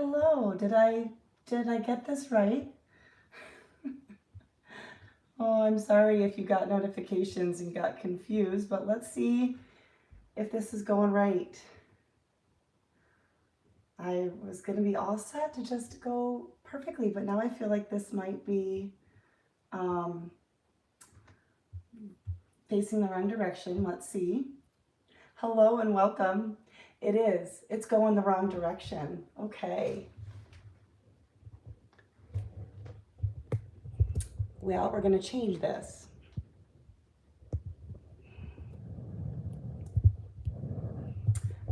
Hello, did I get this right? Oh, I'm sorry if you got notifications and got confused, but let's see if this is going right. I was going to be all set to just go perfectly, but now I feel like this might be facing the wrong direction. Let's see. Hello and welcome. It is. It's going the wrong direction. Okay. Well, we're going to change this.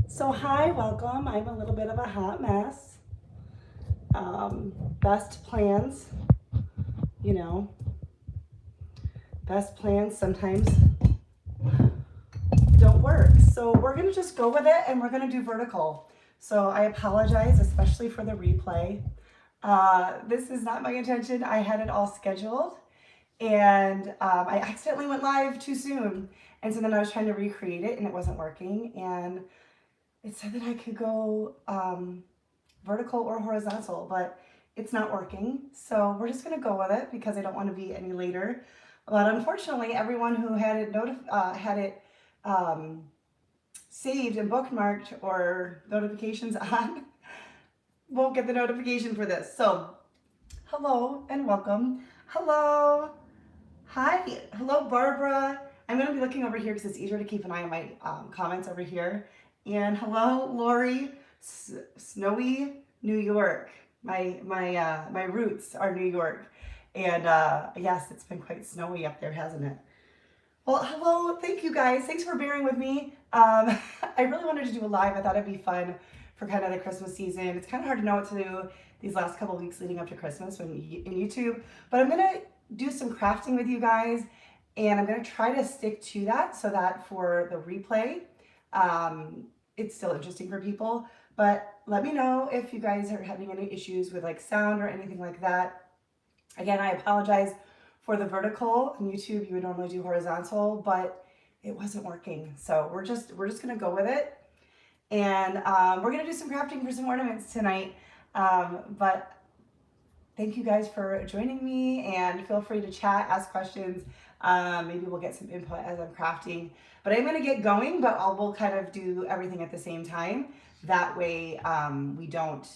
So hi, welcome. I'm a little bit of a hot mess. Best plans, you know, best plans sometimes don't work. So we're gonna just go with it and we're gonna do vertical. So I apologize, especially for the replay. This is not my intention. I had it all scheduled and I accidentally went live too soon. And so then I was trying to recreate it and it wasn't working. And it said that I could go vertical or horizontal, but it's not working. So we're just gonna go with it because I don't want to be any later. But unfortunately, everyone who had it saved and bookmarked or notifications on won't get the notification for this. So hello and welcome. Hello. Hi. Hello, Barbara. I'm going to be looking over here because it's easier to keep an eye on my comments over here. And hello, Lori. Snowy New York. My roots are New York. And yes, it's been quite snowy up there, hasn't it? Well, hello. Thank you guys. Thanks for bearing with me. I really wanted to do a live. I thought it'd be fun for kind of the Christmas season. It's kind of hard to know what to do these last couple of weeks leading up to Christmas in YouTube. But I'm going to do some crafting with you guys. And I'm going to try to stick to that so that for the replay, it's still interesting for people. But let me know if you guys are having any issues with like sound or anything like that. Again, I apologize for the vertical. On YouTube, you would normally do horizontal, but it wasn't working. So we're just gonna go with it. And we're gonna do some crafting for some ornaments tonight. But thank you guys for joining me and feel free to chat, ask questions. Maybe we'll get some input as I'm crafting. But I'm gonna get going, but we'll kind of do everything at the same time. That way we don't,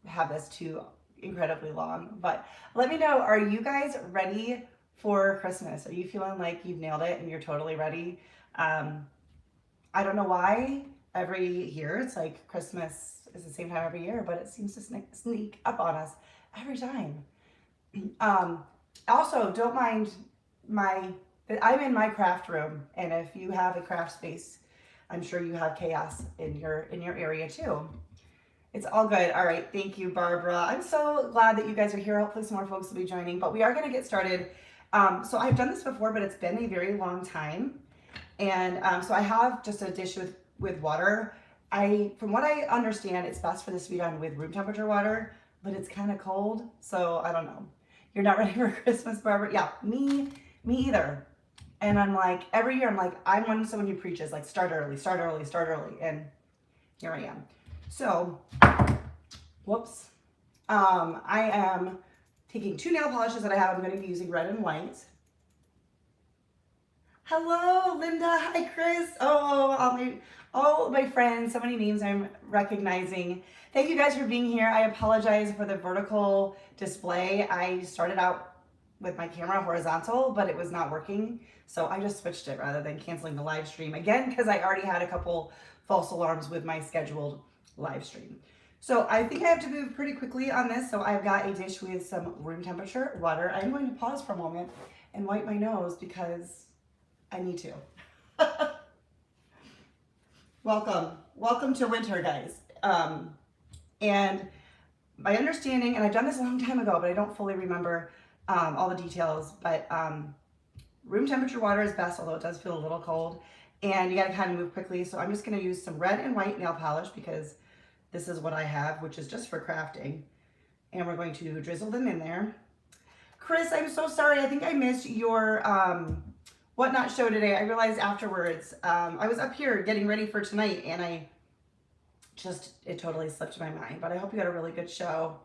have this too incredibly long. But let me know, are you guys ready for Christmas? Are you feeling like you've nailed it and you're totally ready? I don't know why every year it's like Christmas is the same time every year, but it seems to sneak up on us every time. Also, don't mind I'm in my craft room, and if you have a craft space, I'm sure you have chaos in your area too. It's all good. All right. Thank you, Barbara. I'm so glad that you guys are here. Hopefully some more folks will be joining, but we are going to get started. So I've done this before, but it's been a very long time. And so I have just a dish with water. From what I understand, it's best for this to be done with room temperature water, but it's kind of cold. So I don't know. You're not ready for Christmas, Barbara? Yeah, me either. And I'm like, every year I'm like, I'm someone who preaches like start early, start early, start early. And here I am. So, whoops. I am taking 2 nail polishes that I have. I'm going to be using red and white. Hello, Linda. Hi, Chris. Oh, all my friends. So many names I'm recognizing. Thank you guys for being here. I apologize for the vertical display. I started out with my camera horizontal, but it was not working. So I just switched it rather than canceling the live stream again, because I already had a couple false alarms with my scheduled live stream. So I think I have to move pretty quickly on this. So I've got a dish with some room temperature water. I'm going to pause for a moment and wipe my nose because I need to. Welcome to winter, guys. And my understanding, and I've done this a long time ago, but I don't fully remember all the details, but room temperature water is best, although it does feel a little cold. And you gotta kind of move quickly. So I'm just gonna use some red and white nail polish because this is what I have, which is just for crafting. And we're going to drizzle them in there. Chris, I'm so sorry. I think I missed your whatnot show today. I realized afterwards, I was up here getting ready for tonight and I it totally slipped my mind, but I hope you had a really good show.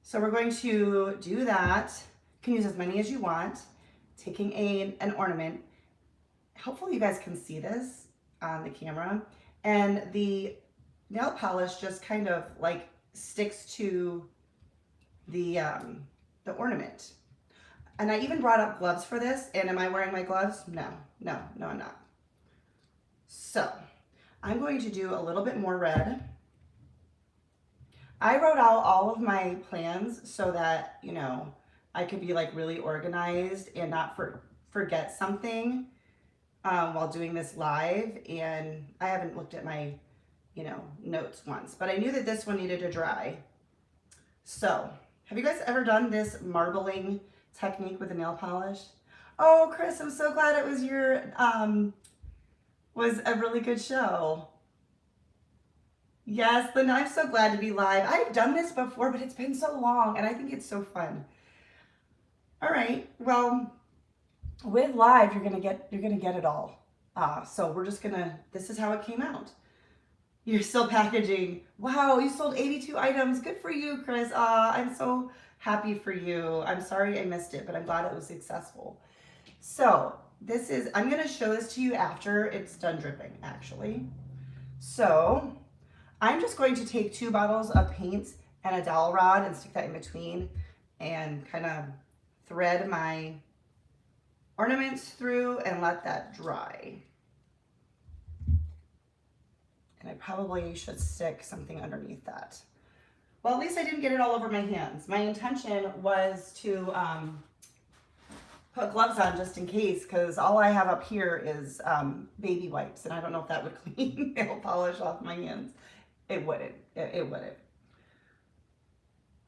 So we're going to do that. You can use as many as you want. Taking an ornament. Hopefully you guys can see this on the camera. And the nail polish just kind of like sticks to the ornament. And I even brought up gloves for this. And am I wearing my gloves? No, I'm not. So I'm going to do a little bit more red. I wrote out all of my plans so that, you know, I could be like really organized and not forget something while doing this live. And I haven't looked at my, you know, notes once, but I knew that this one needed to dry. So have you guys ever done this marbling technique with a nail polish? Oh, Chris, I'm so glad it was was a really good show. Yes, Linda, I'm so glad to be live. I've done this before, but it's been so long and I think it's so fun. All right, well, with live, you're gonna get it all. So we're just gonna, this is how it came out. You're still packaging. Wow, you sold 82 items. Good for you, Chris. I'm so happy for you. I'm sorry I missed it, but I'm glad it was successful. So this is, I'm gonna show this to you after it's done dripping, actually. So I'm just going to take 2 bottles of paint and a dowel rod and stick that in between and kind of thread my ornaments through and let that dry. And I probably should stick something underneath that. Well, at least I didn't get it all over my hands. My intention was to put gloves on just in case, because all I have up here is baby wipes, and I don't know if that would clean nail polish off my hands. It wouldn't. It wouldn't.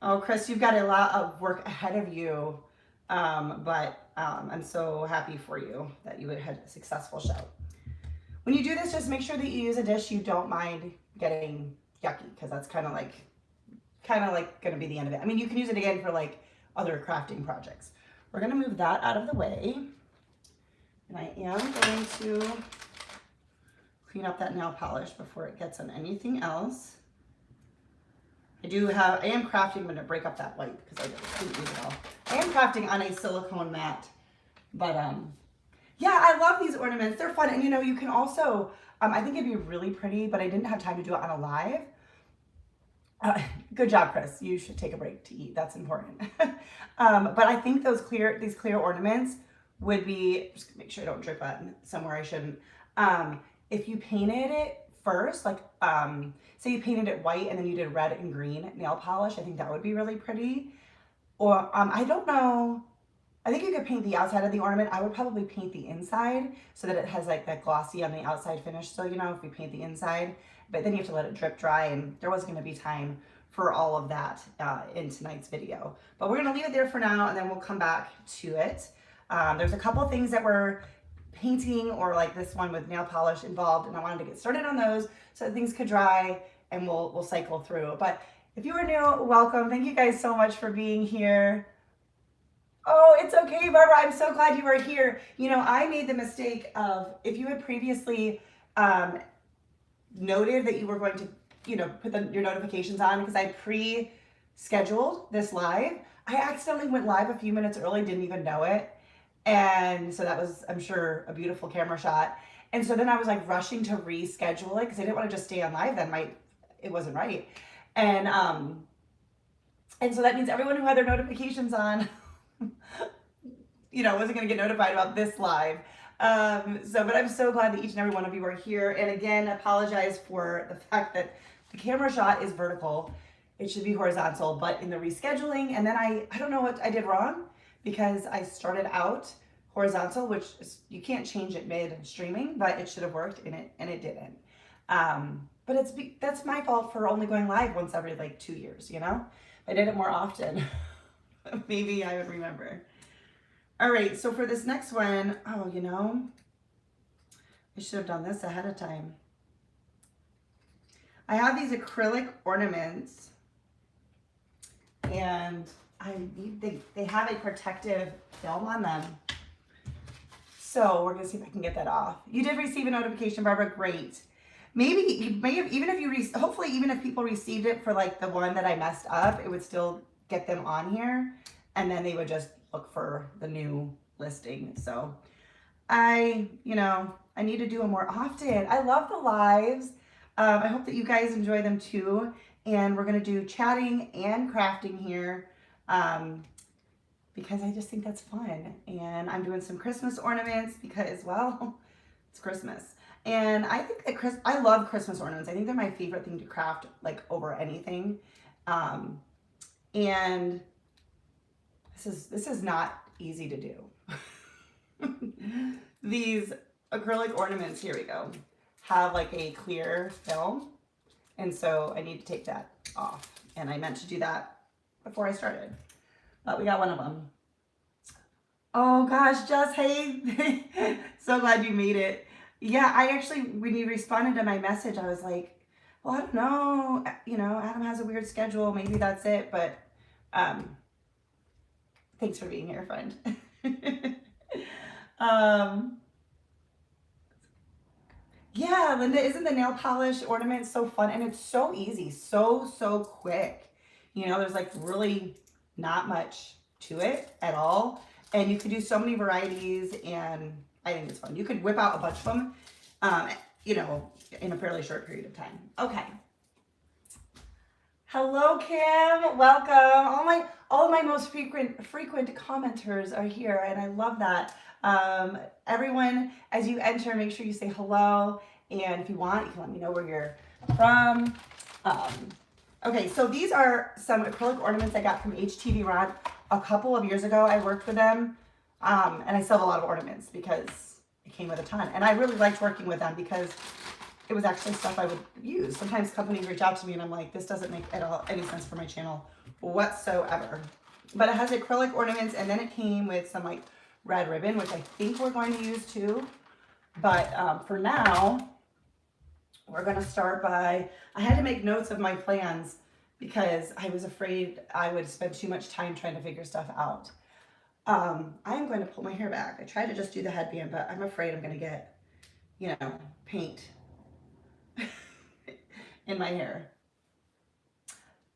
Oh, Chris, you've got a lot of work ahead of you, but I'm so happy for you that you had a successful show. When you do this, just make sure that you use a dish you don't mind getting yucky, because that's kind of like going to be the end of it. I mean, you can use it again for like other crafting projects. We're going to move that out of the way, and I am going to clean up that nail polish before it gets on anything else. I am crafting. I'm going to break up that white because I didn't use it all. I am crafting on a silicone mat, but yeah, I love these ornaments. They're fun, and you know, you can also, I think it'd be really pretty, but I didn't have time to do it on a live. Good job, Chris. You should take a break to eat. That's important. But I think these clear ornaments would be, just make sure I don't drip on somewhere I shouldn't. If you painted it first, like say you painted it white and then you did red and green nail polish, I think that would be really pretty. Or I don't know, I think you could paint the outside of the ornament. I would probably paint the inside so that it has like that glossy on the outside finish. So, you know, if we paint the inside, but then you have to let it drip dry, and there wasn't going to be time for all of that in tonight's video. But we're going to leave it there for now, and then we'll come back to it. There's a couple things that we're painting, or like this one with nail polish involved, and I wanted to get started on those so that things could dry and we'll cycle through. But if you are new, welcome. Thank you guys so much for being here. Oh, it's okay, Barbara. I'm so glad you are here. You know, I made the mistake of, if you had previously noted that you were going to, you know, put your notifications on, because I pre-scheduled this live. I accidentally went live a few minutes early, didn't even know it. And so that was, I'm sure, a beautiful camera shot. And so then I was like rushing to reschedule it because I didn't want to just stay on live then. It wasn't right. And so that means everyone who had their notifications on, you know, wasn't going to get notified about this live. But I'm so glad that each and every one of you are here. And again, apologize for the fact that the camera shot is vertical. It should be horizontal, but in the rescheduling, and then I don't know what I did wrong, because I started out horizontal, which is, you can't change it mid-streaming, but it should have worked, and it didn't. But that's my fault for only going live once every like 2 years, you know? If I did it more often, maybe I would remember. All right, so for this next one, oh, you know, I should have done this ahead of time. I have these acrylic ornaments, and they have a protective film on them. So we're gonna see if I can get that off. You did receive a notification, Barbara, great. maybe you may have, even if you, hopefully even if people received it for like the one that I messed up, it would still get them on here, and then they would just look for the new listing. So I need to do them more often. I love the lives. I hope that you guys enjoy them too. And we're going to do chatting and crafting here because I just think that's fun. And I'm doing some Christmas ornaments because, well, it's Christmas. And I think that I love Christmas ornaments. I think they're my favorite thing to craft, like, over anything. And this is not easy to do. These acrylic ornaments, here we go, have like a clear film. And so I need to take that off. And I meant to do that before I started. But we got one of them. Oh gosh, Jess, hey. So glad you made it. Yeah, I actually, when you responded to my message, I was like, well, I don't know. Adam has a weird schedule. Maybe that's it. But thanks for being here, friend. Yeah, Linda, isn't the nail polish ornament so fun? And it's so easy, so quick. There's like really not much to it at all. And you could do so many varieties, and I think it's fun. You could whip out a bunch of them, in a fairly short period of time. Okay. Hello, Kim. Welcome. All of my most frequent commenters are here, and I love that. Everyone, as you enter, make sure you say hello, and if you want, you can let me know where you're from. Okay, so these are some acrylic ornaments I got from HTV Rod a couple of years ago. I worked with them, and I sell a lot of ornaments because it came with a ton, and I really liked working with them because it was actually stuff I would use. Sometimes companies reach out to me and I'm like, this doesn't make at all any sense for my channel whatsoever. But it has acrylic ornaments, and then it came with some like red ribbon, which I think we're going to use too. But for now, we're going to start by, I had to make notes of my plans because I was afraid I would spend too much time trying to figure stuff out. I'm going to pull my hair back. I tried to just do the headband, but I'm afraid I'm going to get, paint in my hair.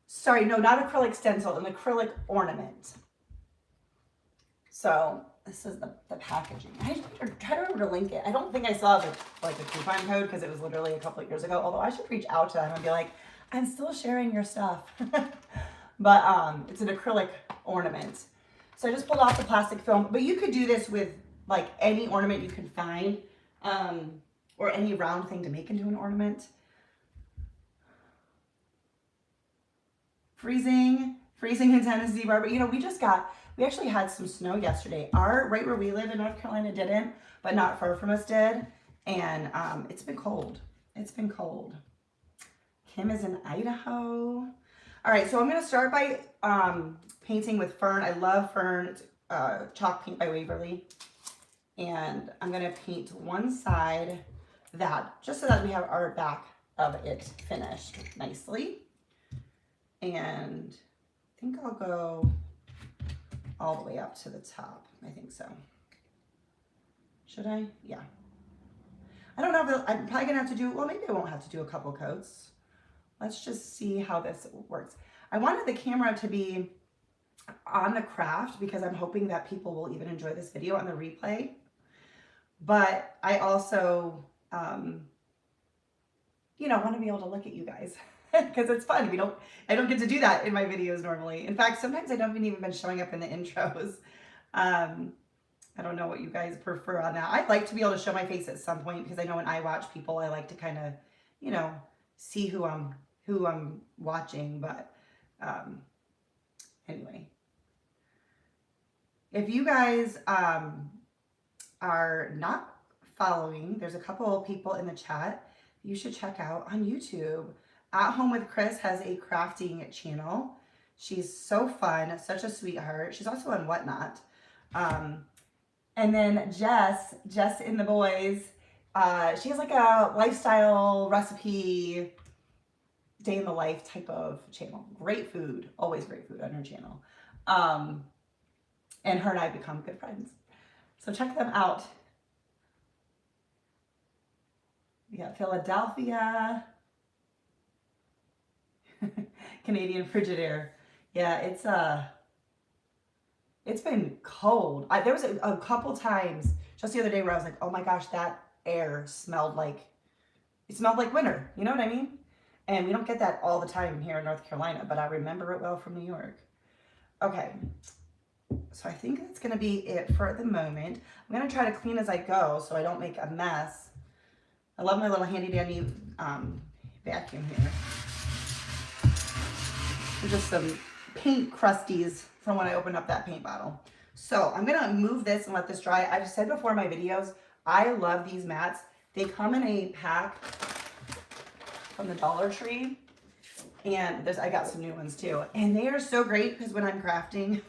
Sorry, no, not acrylic stencil, an acrylic ornament. So this is the packaging. I try to remember to link it. I don't think I saw a coupon code because it was literally a couple of years ago, although I should reach out to them and be like, I'm still sharing your stuff. But it's an acrylic ornament. So I just pulled off the plastic film, but you could do this with like any ornament you can find, or any round thing to make into an ornament. Freezing in Tennessee, Barbara. We actually had some snow yesterday. Right where we live in North Carolina didn't, but not far from us did. And it's been cold. It's been cold. Kim is in Idaho. All right, so I'm gonna start by painting with Fern. I love Fern. It's chalk paint by Waverly. And I'm gonna paint one side just so that we have our back of it finished nicely. And I think I'll go all the way up to the top. I think so. Should I? Yeah. I don't know if I'm probably gonna have to do, well, maybe I won't have to do a couple coats. Let's just see how this works. I wanted the camera to be on the craft because I'm hoping that people will even enjoy this video on the replay. But I also, want to be able to look at you guys because it's fun. I don't get to do that in my videos normally. In fact, sometimes I don't even been showing up in the intros. I don't know what you guys prefer on that. I'd like to be able to show my face at some point because I know when I watch people, I like to kind of, see who I'm watching. But anyway, if you guys are not following, there's a couple of people in the chat you should check out on YouTube. At Home with Chris has a crafting channel. She's so fun, such a sweetheart. She's also on Whatnot. And then Jess in the Boys, she has like a lifestyle recipe, day in the life type of channel. Great food, always great food on her channel. And her and I have become good friends. So check them out. We got Philadelphia. Canadian Frigidaire. Yeah, it's been cold. There was a couple times just the other day where I was like, oh my gosh, that air smelled like, it smelled like winter. You know what I mean? And we don't get that all the time here in North Carolina, but I remember it well from New York. Okay, so I think that's gonna be it for the moment. I'm gonna try to clean as I go so I don't make a mess. I love my little handy dandy vacuum here. There's just some paint crusties from when I opened up that paint bottle. So I'm gonna move this and let this dry. I've said before in my videos, I love these mats. They come in a pack from the Dollar Tree, and I got some new ones too. And they are so great because when I'm crafting,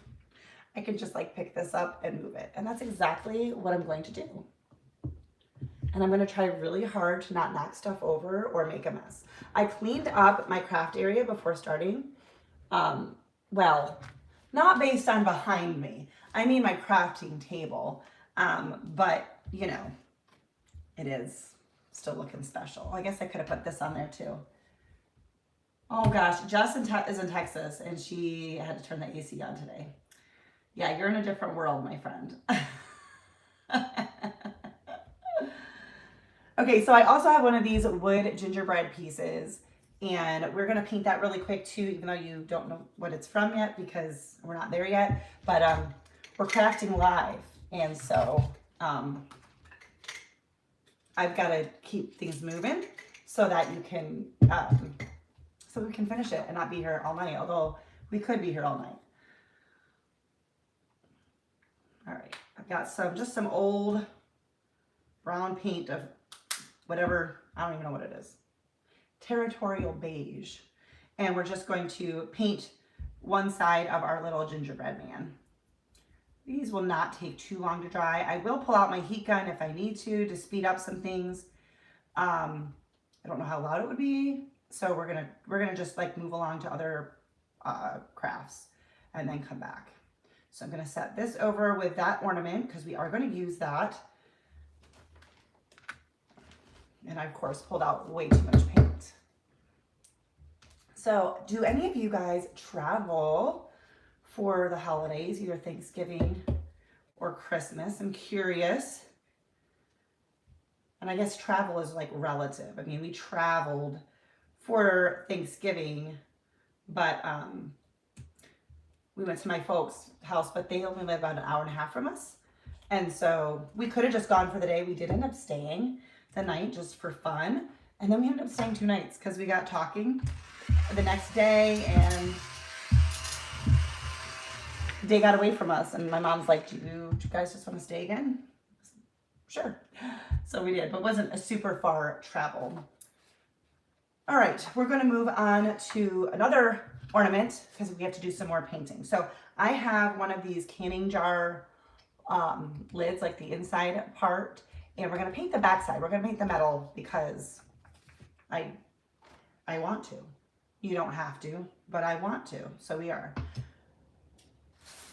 I can just like pick this up and move it. And that's exactly what I'm going to do. And I'm gonna try really hard to not knock stuff over or make a mess. I cleaned up my craft area before starting. Well, not based on behind me. I mean my crafting table. But you know, it is still looking special. I guess I could have put this on there too. Oh gosh, Jess is in Texas and she had to turn the AC on today. Yeah, you're in a different world, my friend. Okay, so I also have one of these wood gingerbread pieces, and we're gonna paint that really quick too, even though you don't know what it's from yet because we're not there yet. But we're crafting live, and so I've got to keep things moving so that you can, so we can finish it and not be here all night. Although we could be here all night. All right, I've got just some old brown paint of whatever, I don't even know what it is. Territorial beige. And we're just going to paint one side of our little gingerbread man. These will not take too long to dry. I will pull out my heat gun if I need to speed up some things. I don't know how loud it would be. So we're gonna just like move along to other crafts and then come back. So I'm gonna set this over with that ornament because we are gonna use that. And I, of course, pulled out way too much paint. So do any of you guys travel for the holidays, either Thanksgiving or Christmas? I'm curious. And I guess travel is like relative. I mean, we traveled for Thanksgiving, but we went to my folks' house, but they only live about an hour and a half from us. And so we could have just gone for the day. We did end up staying the night just for fun. And then we ended up staying 2 nights because we got talking the next day and they got away from us. And my mom's like, do you guys just want to stay again? Sure. So we did, but it wasn't a super far travel. All right, we're going to move on to another ornament because we have to do some more painting. So I have one of these canning jar lids, like the inside part. And we're going to paint the back side. We're going to paint the metal because I want to. You don't have to, but I want to. So we are.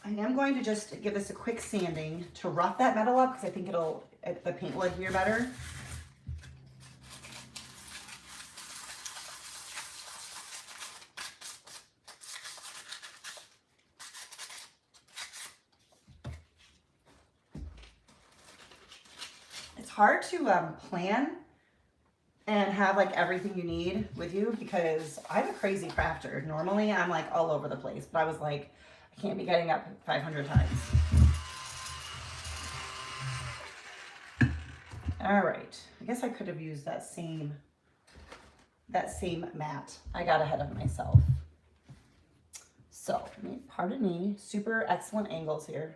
I am going to just give this a quick sanding to rough that metal up because I think the paint will adhere better. Hard to plan and have like everything you need with you because I'm a crazy crafter. Normally I'm like all over the place, but I was like, I can't be getting up 500 times. All right, I guess I could have used that same mat. I got ahead of myself. So, pardon me, super excellent angles here.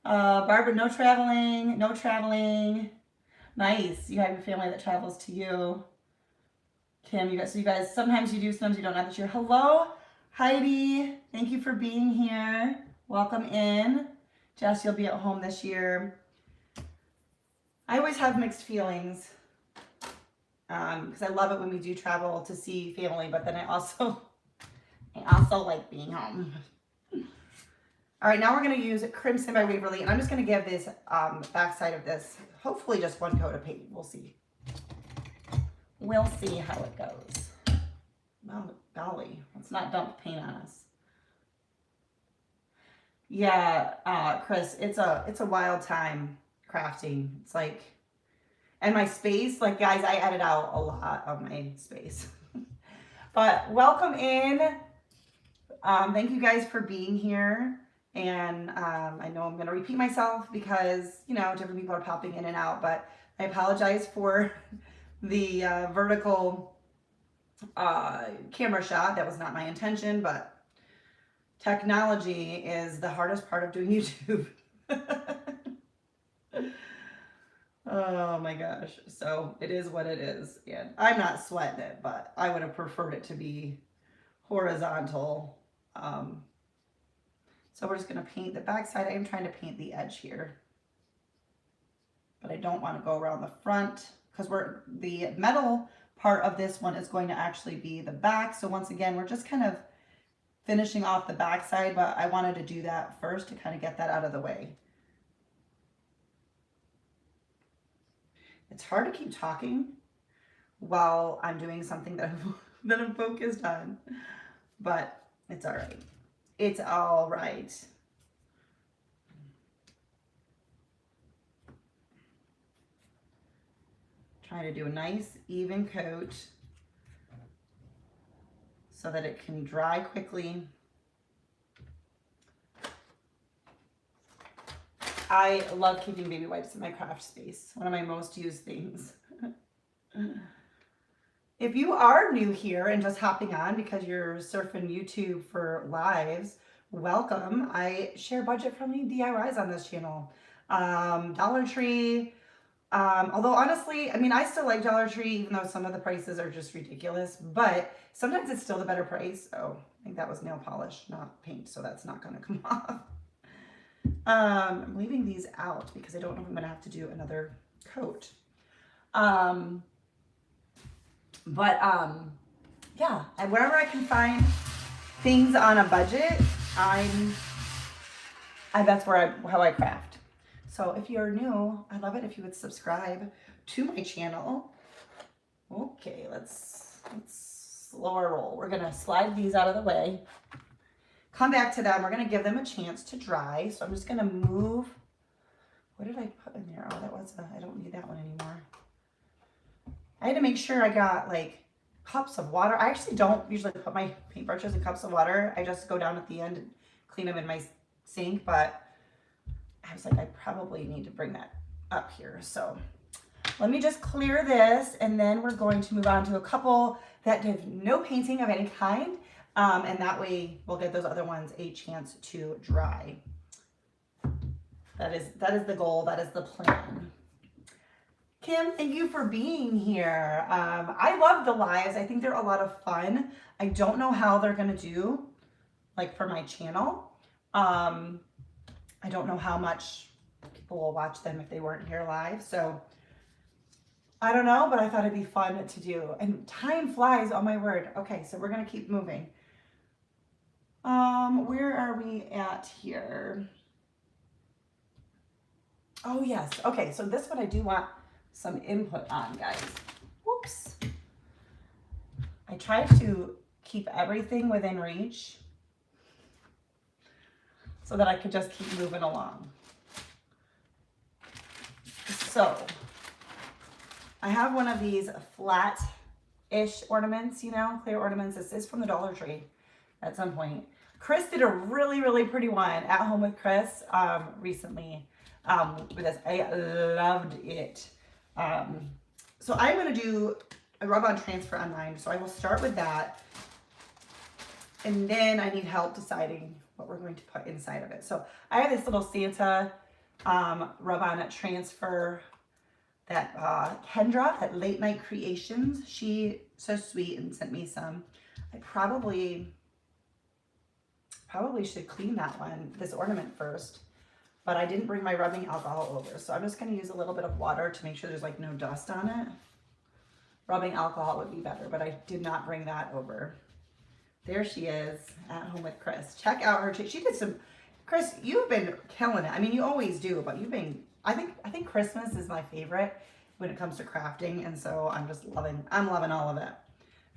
Barbara, no traveling, no traveling. Nice. You have your family that travels to you. Kim, you guys, sometimes you do, sometimes you don't have this year. Hello, Heidi. Thank you for being here. Welcome in. Jess, you'll be at home this year. I always have mixed feelings because I love it when we do travel to see family, but then I also like being home. All right, now we're going to use Crimson by Waverly, and I'm just going to give this back side of this hopefully just one coat of paint. We'll see. We'll see how it goes. Oh, golly, let's not dump paint on us. Yeah, Chris, it's a wild time crafting. It's like, and my space, like guys, I edit out a lot of my space. But welcome in. Thank you guys for being here. And I know I'm going to repeat myself because, you know, different people are popping in and out, but I apologize for the vertical camera shot. That was not my intention, but technology is the hardest part of doing YouTube. Oh my gosh. So it is what it is. And I'm not sweating it, but I would have preferred it to be horizontal. So we're just going to paint the back side. I am trying to paint the edge here, but I don't want to go around the front because the metal part of this one is going to actually be the back. So once again, we're just kind of finishing off the back side, but I wanted to do that first to kind of get that out of the way. It's hard to keep talking while I'm doing something that I'm focused on, but it's all right. It's all right. Trying to do a nice even coat so that it can dry quickly. I love keeping baby wipes in my craft space. One of my most used things. If you are new here and just hopping on because you're surfing YouTube for lives, welcome. I share budget-friendly DIYs on this channel. Dollar Tree, although honestly, I mean, I still like Dollar Tree, even though some of the prices are just ridiculous, but sometimes it's still the better price. Oh, I think that was nail polish, not paint, so that's not gonna come off. I'm leaving these out because I don't know if I'm gonna have to do another coat. Yeah, and wherever I can find things on a budget, that's how I craft. So if you're new, I'd love it if you would subscribe to my channel. Okay, let's slower roll. We're gonna slide these out of the way. Come back to them. We're gonna give them a chance to dry. So I'm just gonna move. What did I put in there? Oh, I don't need that one anymore. I had to make sure I got like cups of water. I actually don't usually put my paintbrushes in cups of water. I just go down at the end and clean them in my sink, but I was like, I probably need to bring that up here. So let me just clear this, and then we're going to move on to a couple that have no painting of any kind. And that way we'll get those other ones a chance to dry. That is the goal. That is the plan. Kim, thank you for being here. I love the lives. I think they're a lot of fun. I don't know how they're going to do, like for my channel. I don't know how much people will watch them if they weren't here live. So I don't know, but I thought it'd be fun to do. And time flies, oh my word. Okay, so we're going to keep moving. Where are we at here? Oh yes. Okay, so this one I do want some input on, guys. Whoops. I try to keep everything within reach so that I could just keep moving along. So I have one of these flat-ish ornaments, you know, clear ornaments. This is from the Dollar Tree at some point. Chris did a really, really pretty one at home with Chris recently with this. I loved it. So I'm going to do a rub-on transfer on mine. So I will start with that. And then I need help deciding what we're going to put inside of it. So I have this little Santa rub-on transfer that Kendra at Late Night Creations, she's so sweet and sent me some. I probably should clean that one, this ornament first, but I didn't bring my rubbing alcohol over. So I'm just going to use a little bit of water to make sure there's like no dust on it. Rubbing alcohol would be better, but I did not bring that over. There she is at home with Chris. Check out her, she did some, Chris, you've been killing it. I mean, you always do, but I think Christmas is my favorite when it comes to crafting, and so I'm loving all of it.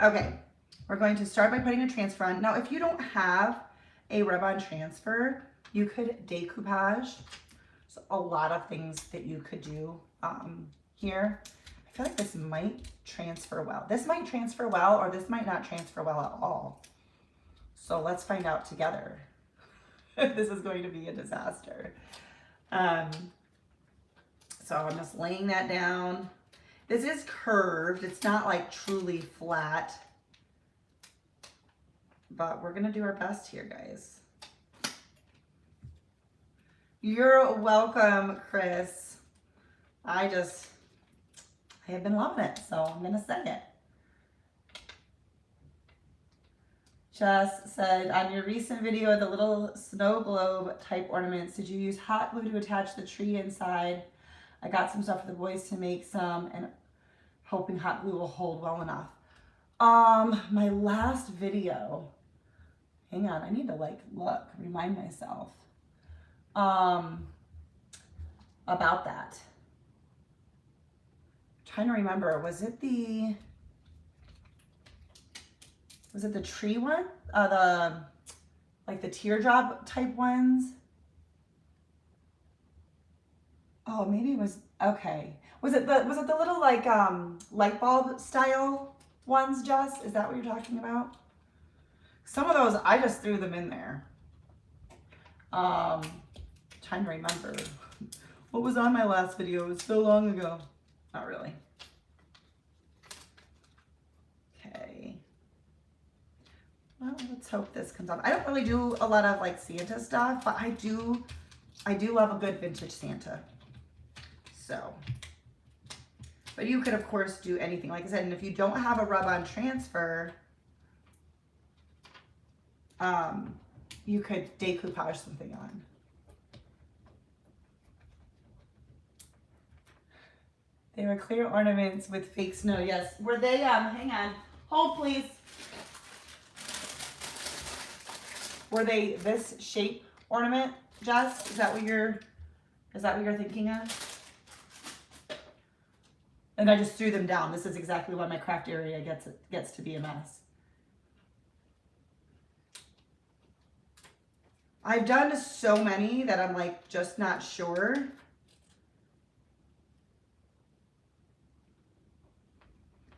Okay, we're going to start by putting a transfer on. Now, if you don't have a rub-on transfer, you could decoupage. So a lot of things that you could do here. I feel like this might transfer well. This might transfer well, or this might not transfer well at all. So let's find out together. This is going to be a disaster. So I'm just laying that down. This is curved. It's not like truly flat, but we're gonna do our best here, guys. You're welcome, Chris. I have been loving it, so I'm gonna say it. Jess said, on your recent video of the little snow globe type ornaments, did you use hot glue to attach the tree inside? I got some stuff for the boys to make some, and hoping hot glue will hold well enough. My last video, hang on, I need to remind myself about that. I'm trying to remember, was it the tree one? The teardrop type ones? Oh, maybe it was, okay. Was it the little light bulb style ones, Jess? Is that what you're talking about? Some of those, I just threw them in there. Trying to remember. What was on my last video? It was so long ago. Not really. Okay. Well, let's hope this comes off. I don't really do a lot of Santa stuff, but I do love a good vintage Santa. So, but you could of course do anything, like I said, and if you don't have a rub-on transfer, you could decoupage something on. They were clear ornaments with fake snow. Yes. Were they, hang on. Hold please. Were they this shape ornament, Jess? Is that what you're thinking of? And I just threw them down. This is exactly why my craft area gets to be a mess. I've done so many that I'm just not sure.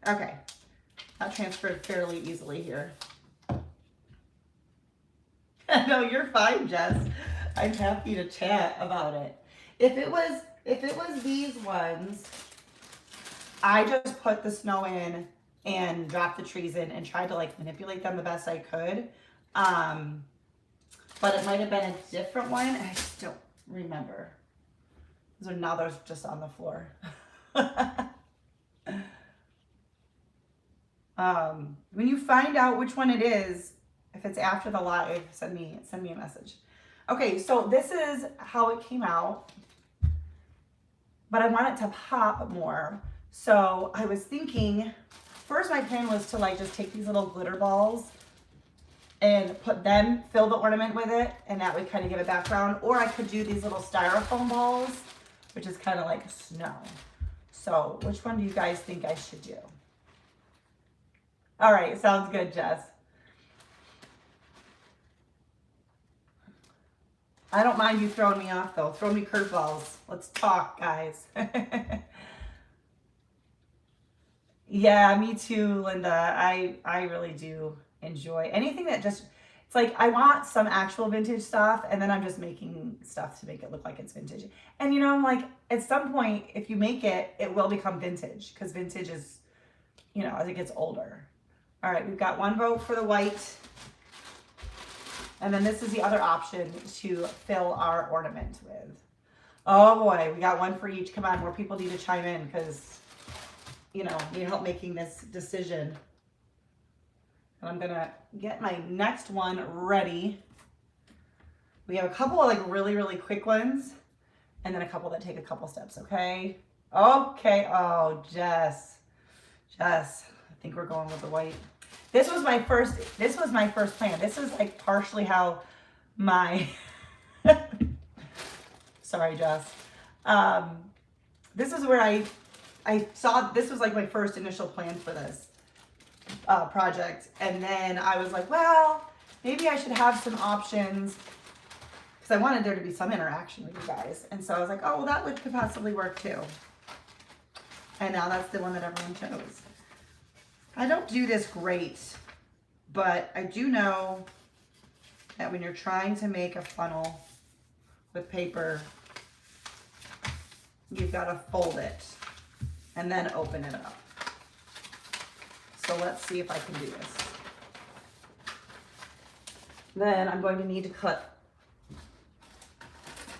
Okay, that transferred fairly easily here. No, you're fine, Jess. I'm happy to chat about it. If it was these ones, I just put the snow in and dropped the trees in and tried to manipulate them the best I could. But it might have been a different one, and I just don't remember. So now they're just on the floor. When you find out which one it is, if it's after the live, send me a message. Okay, so this is how it came out, but I want it to pop more. So I was thinking, first my plan was to just take these little glitter balls and fill the ornament with it, and that would kind of give it background. Or I could do these little styrofoam balls, which is kind of like snow. So which one do you guys think I should do? All right, sounds good, Jess. I don't mind you throwing me off though. Throw me curveballs. Let's talk, guys. Yeah, me too, Linda. I really do enjoy anything that just, it's I want some actual vintage stuff, and then I'm just making stuff to make it look like it's vintage. And I'm at some point, if you make it, it will become vintage, because vintage is, as it gets older. All right, we've got one vote for the white. And then this is the other option to fill our ornament with. Oh boy, we got one for each. Come on, more people need to chime in, because, need help making this decision. And I'm gonna get my next one ready. We have a couple of really, really quick ones, and then a couple that take a couple steps, okay? Okay, oh, Jess, I think we're going with the white. This was my first plan. This is partially how my, sorry, Jess. This is where I saw, this was like my first initial plan for this project. And then I was like, well, maybe I should have some options because I wanted there to be some interaction with you guys. And so I was like, oh, well, that could possibly work too. And now that's the one that everyone chose. I don't do this great, but I do know that when you're trying to make a funnel with paper, you've got to fold it and then open it up. So let's see if I can do this. Then I'm going to need to cut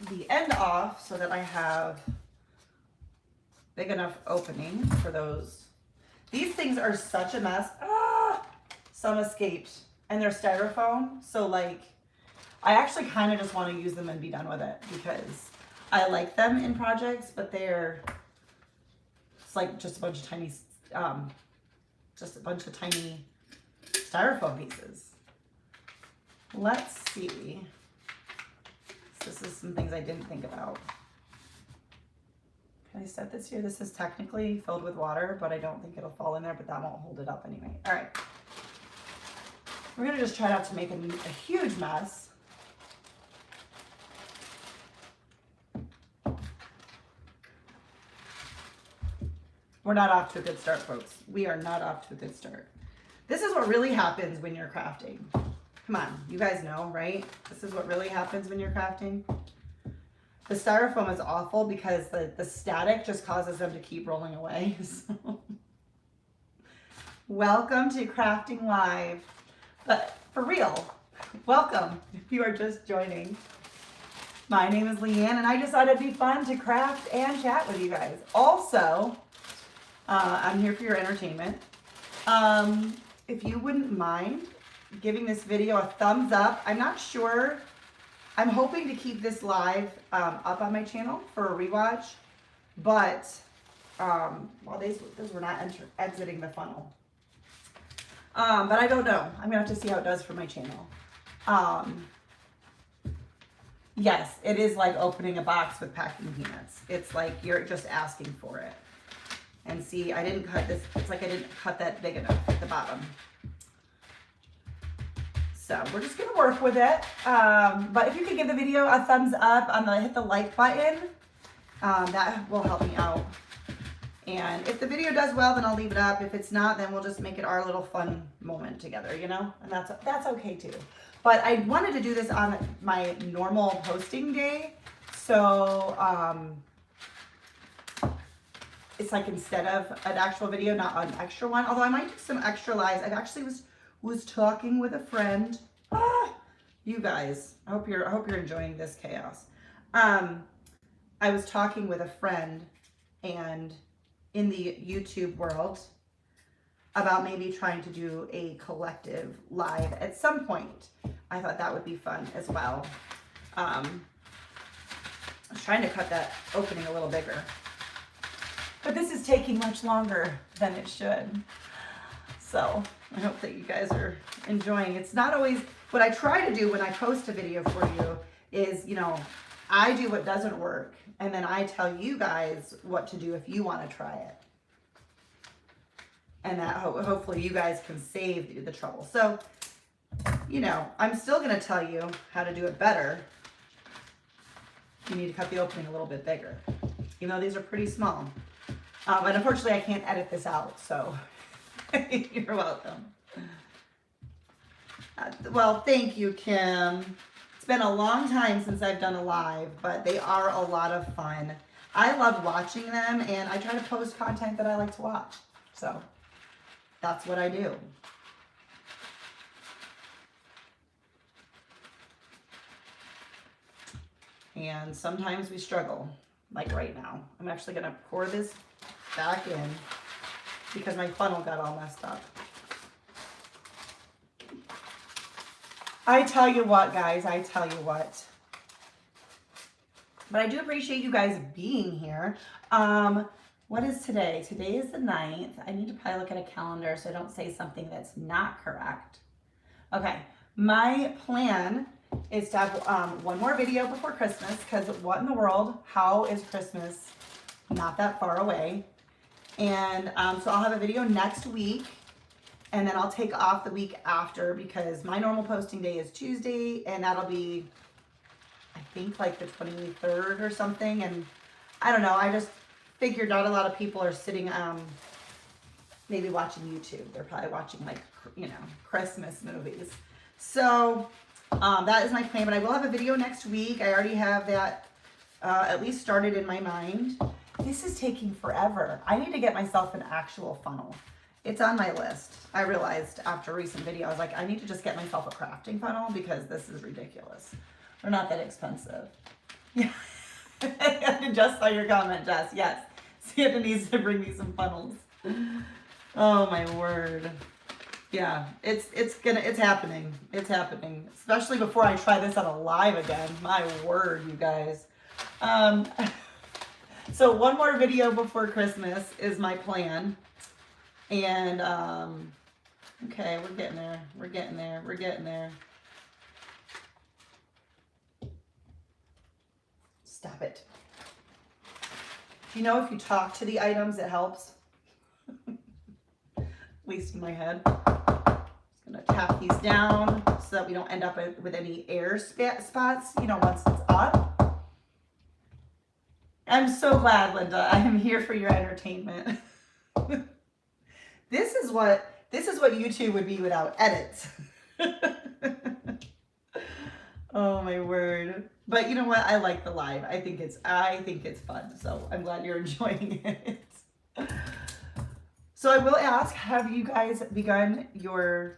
the end off so that I have big enough opening for those. These things are such a mess. Some escaped, and they're styrofoam. So like, I actually kind of just want to use them and be done with it because I like them in projects, but it's like just a bunch of tiny, styrofoam pieces. Let's see. This is some things I didn't think about. Can I set this here? This is technically filled with water, but I don't think it'll fall in there, but that won't hold it up anyway. All right. We're gonna just try not to make a huge mess. We're not off to a good start, folks. We are not off to a good start. This is what really happens when you're crafting. Come on, you guys know, right? This is what really happens when you're crafting. The styrofoam is awful because the static just causes them to keep rolling away. So. Welcome to Crafting Live. But for real, welcome if you are just joining. My name is Leanne and I just thought it'd be fun to craft and chat with you guys. Also, I'm here for your entertainment. If you wouldn't mind giving this video a thumbs up. I'm not sure. I'm hoping to keep this live up on my channel for a rewatch, but well, those were not exiting the funnel. But I don't know. I'm gonna have to see how it does for my channel. Yes, it is like opening a box with packing peanuts. It's like you're just asking for it. And see, I didn't cut this. It's like I didn't cut that big enough at the bottom. So we're just gonna work with it. But if you could give the video a thumbs up hit the like button, that will help me out. And if the video does well, then I'll leave it up. If it's not, then we'll just make it our little fun moment together, you know? And that's okay too. But I wanted to do this on my normal posting day. So it's like instead of an actual video, not an extra one. Although I might do some extra lives. I actually was talking with a friend. You guys, I hope you're enjoying this chaos. I was talking with a friend and in the YouTube world about maybe trying to do a collective live at some point. I thought that would be fun as well. I was trying to cut that opening a little bigger, but this is taking much longer than it should. So I hope that you guys are enjoying. It's not always, what I try to do when I post a video for you is, you know, I do what doesn't work and then I tell you guys what to do if you want to try it. And that hopefully you guys can save the trouble. So, you know, I'm still going to tell you how to do it better. You need to cut the opening a little bit bigger, even though these are pretty small. But unfortunately I can't edit this out, so you're welcome. Well, thank you, Kim. It's been a long time since I've done a live, but they are a lot of fun. I love watching them, and I try to post content that I like to watch. So that's what I do. And sometimes we struggle, like right now. I'm actually going to pour this back in because my funnel got all messed up. I tell you what, guys, I tell you what. But I do appreciate you guys being here. What is today? Today is the 9th. I need to probably look at a calendar so I don't say something that's not correct. Okay, my plan is to have one more video before Christmas, because what in the world, how is Christmas not that far away? And so I'll have a video next week, and then I'll take off the week after because my normal posting day is Tuesday, and that'll be, I think, like the 23rd or something. And I don't know, I just figured not a lot of people are sitting maybe watching YouTube. They're probably watching, like, you know, Christmas movies. So that is my plan, but I will have a video next week. I already have that at least started in my mind. This is taking forever. I need to get myself an actual funnel. It's on my list. I realized after a recent video, I was like, I need to just get myself a crafting funnel because this is ridiculous. They're not that expensive. Yeah. I just saw your comment, Jess. Yes. Santa needs to bring me some funnels. Oh my word. Yeah, it's happening. It's happening. Especially before I try this on a live again. My word, you guys. So one more video before Christmas is my plan. And okay, we're getting there. We're getting there. We're getting there. Stop it. You know, if you talk to the items, it helps. At least in my head. Just gonna tap these down so that we don't end up with any air spots, you know, once it's up. I'm so glad, Linda. I am here for your entertainment. This is what YouTube would be without edits. Oh my word. But you know what? I like the live. I think it's fun. So I'm glad you're enjoying it. So I will ask, have you guys begun your,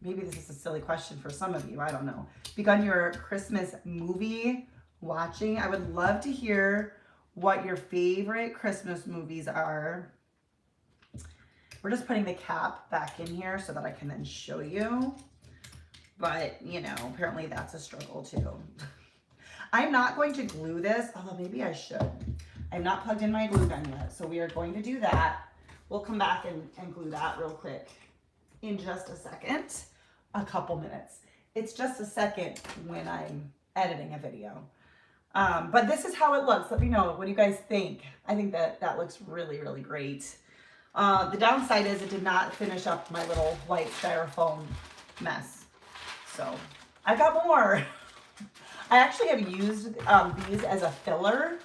maybe this is a silly question for some of you, I don't know, begun your Christmas movie watching? I would love to hear what your favorite Christmas movies are. We're just putting the cap back in here so that I can then show you. But, you know, apparently that's a struggle too. I'm not going to glue this, although maybe I should. I'm not plugged in my glue gun yet, so we are going to do that. We'll come back and glue that real quick in just a second. A couple minutes. It's just a second when I'm editing a video. But this is how it looks. Let me know. What do you guys think? I think that looks really, really great. The downside is it did not finish up my little white styrofoam mess. So I've got more. I actually have used these as a filler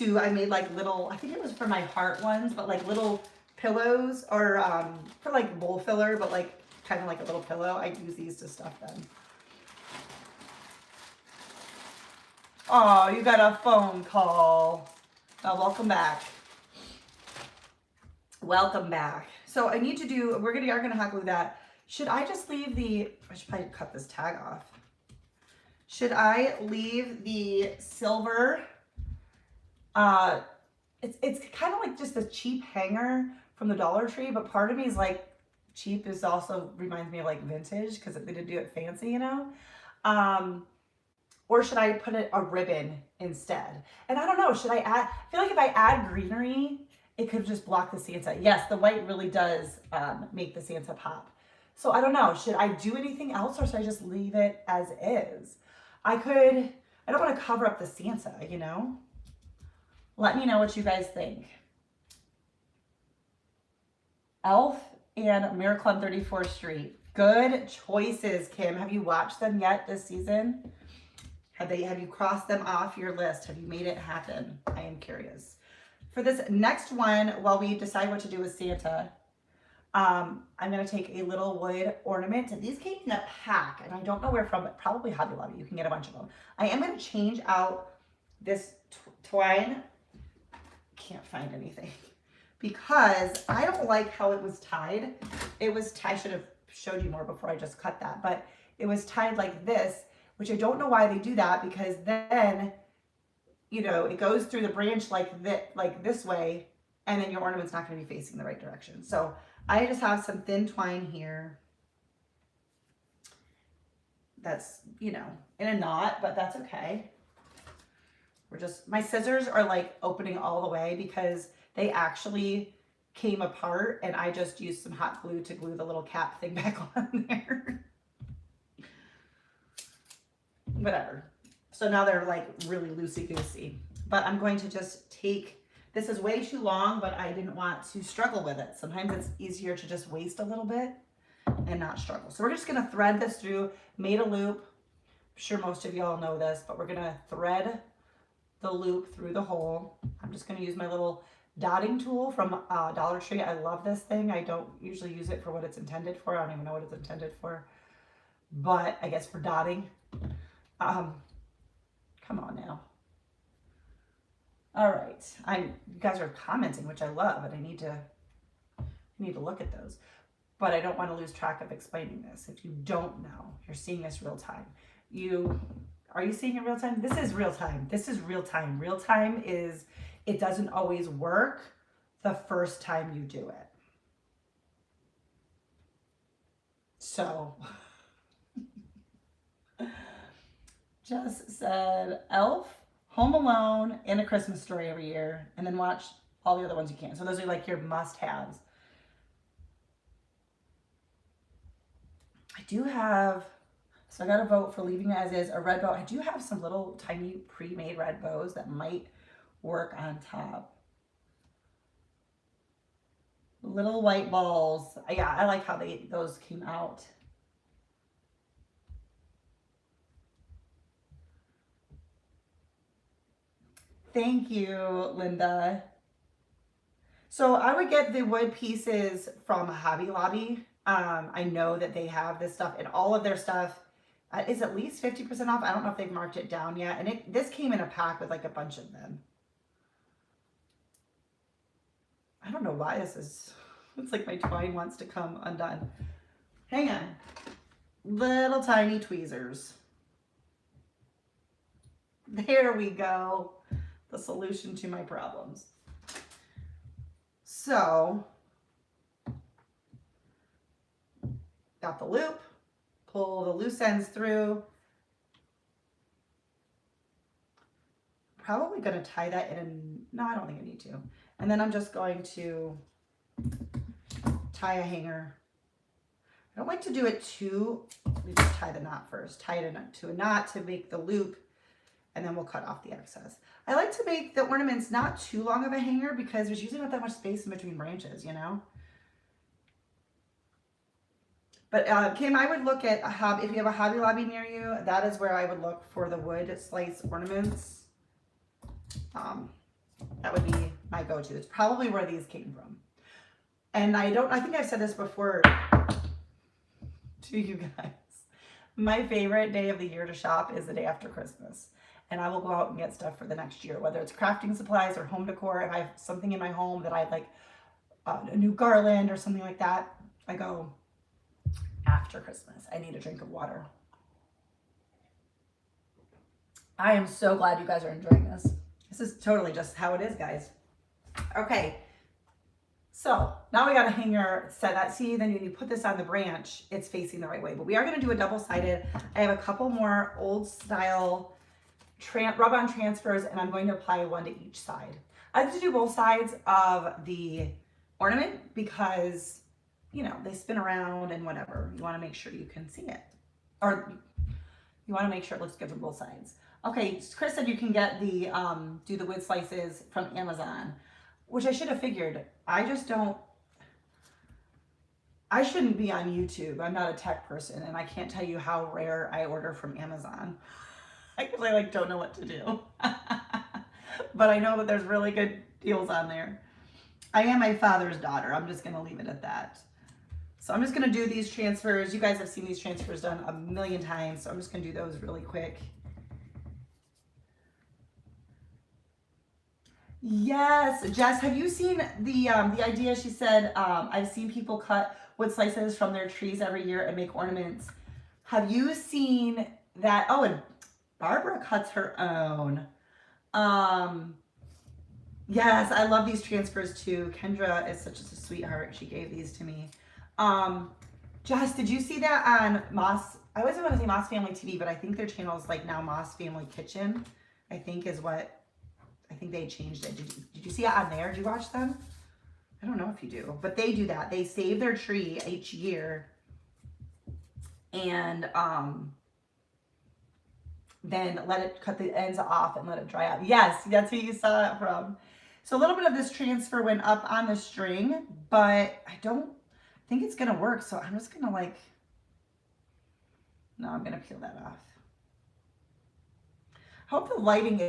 I made like little, I think it was for my heart ones, but like little pillows or for like bowl filler, but like kind of like a little pillow. I use these to stuff them. Oh, you got a phone call. Welcome back. Welcome back. So I need to do, are gonna hot glue that. Should I just leave I should probably cut this tag off. Should I leave the silver? It's kind of like just a cheap hanger from the Dollar Tree, but part of me is like, cheap is also reminds me of like vintage because they did do it fancy, you know? Or should I put a ribbon instead? And I don't know, should I I feel like if I add greenery, it could just block the Santa. Yes, the white really does make the Santa pop. So I don't know, should I do anything else or should I just leave it as is? I don't want to cover up the Santa, you know? Let me know what you guys think. Elf and Miracle on 34th Street. Good choices, Kim. Have you watched them yet this season? Have you crossed them off your list? Have you made it happen? I am curious. For this next one, while we decide what to do with Santa, I'm going to take a little wood ornament. These came in a pack, and I don't know where from, but probably Hobby Lobby. You can get a bunch of them. I am going to change out this twine. Can't find anything because I don't like how it was tied. I should have showed you more before I just cut that, but it was tied like this, which I don't know why they do that, because then, you know, it goes through the branch like this way, and then your ornament's not going to be facing the right direction. So I just have some thin twine here that's, you know, in a knot, but that's okay. My scissors are like opening all the way because they actually came apart, and I just used some hot glue to glue the little cap thing back on there. whatever. So now they're like really loosey-goosey. But I'm going to just take, this is way too long, but I didn't want to struggle with it. Sometimes it's easier to just waste a little bit and not struggle. So we're just gonna thread this through, made a loop. I'm sure most of y'all know this, but we're gonna thread the loop through the hole. I'm just gonna use my little dotting tool from Dollar Tree. I love this thing. I don't usually use it for what it's intended for. I don't even know what it's intended for, but I guess for dotting. Come on now. All right, you guys are commenting, which I love, and I need to look at those. But I don't want to lose track of explaining this. If you don't know, you're seeing this real time. Are you seeing it real time? This is real time. This is real time. Real time is, it doesn't always work the first time you do it. So, Jess said, Elf, Home Alone, and A Christmas Story every year, and then watch all the other ones you can. So those are like your must-haves. I do have, so I got a vote for leaving it as is, a red bow. I do have some little tiny pre-made red bows that might work on top. Little white balls. Yeah, I like how those came out. Thank you, Linda. So I would get the wood pieces from Hobby Lobby. I know that they have this stuff, and all of their stuff is at least 50% off. I don't know if they've marked it down yet. And this came in a pack with like a bunch of them. I don't know why this is, it's like my twine wants to come undone. Hang on. Little tiny tweezers. There we go. The solution to my problems. So, got the loop, pull the loose ends through. Probably going to tie that in, no, I don't think I need to. And then I'm just going to tie a hanger. I don't like to do it too, let me just tie the knot first. Tie it to a knot to make the loop, and then we'll cut off the excess. I like to make the ornaments not too long of a hanger because there's usually not that much space in between branches, you know? But Kim, I would look at if you have a Hobby Lobby near you, that is where I would look for the wood slice ornaments. That would be my go-to. It's probably where these came from. And I think I've said this before to you guys. My favorite day of the year to shop is the day after Christmas. And I will go out and get stuff for the next year, whether it's crafting supplies or home decor. If I have something in my home that I like, a new garland or something like that, I go after Christmas. I need a drink of water. I am so glad you guys are enjoying this. This is totally just how it is, guys. Okay, so now we got a hanger set that. See, then when you put this on the branch, it's facing the right way. But we are going to do a double-sided. I have a couple more old style rub-on transfers, and I'm going to apply one to each side. I like to do both sides of the ornament because, you know, they spin around and whatever. You want to make sure you can see it, or you want to make sure it looks good from both sides. Okay, Chris said you can get the do the wood slices from Amazon, which I should have figured. I shouldn't be on YouTube. I'm not a tech person, and I can't tell you how rare I order from Amazon. I like don't know what to do. But I know that there's really good deals on there. I am my father's daughter. I'm just gonna leave it at that. So I'm just gonna do these transfers. You guys have seen these transfers done a million times, so I'm just gonna do those really quick. Yes, Jess, have you seen the idea? She said, I've seen people cut wood slices from their trees every year and make ornaments. Have you seen that? Oh, and Barbara cuts her own. Yes, I love these transfers too. Kendra is such a sweetheart. She gave these to me. Jess, did you see that on Moss? I always want to say Moss Family TV, but I think their channel is like now Moss Family Kitchen, I think is what, I think they changed it. Did you see it on there? Did you watch them? I don't know if you do, but they do that. They save their tree each year, and then let it cut the ends off and let it dry out. Yes, that's who you saw it from. So a little bit of this transfer went up on the string, but I don't think it's gonna work. So I'm just gonna like, no, I'm gonna peel that off. Hope the lighting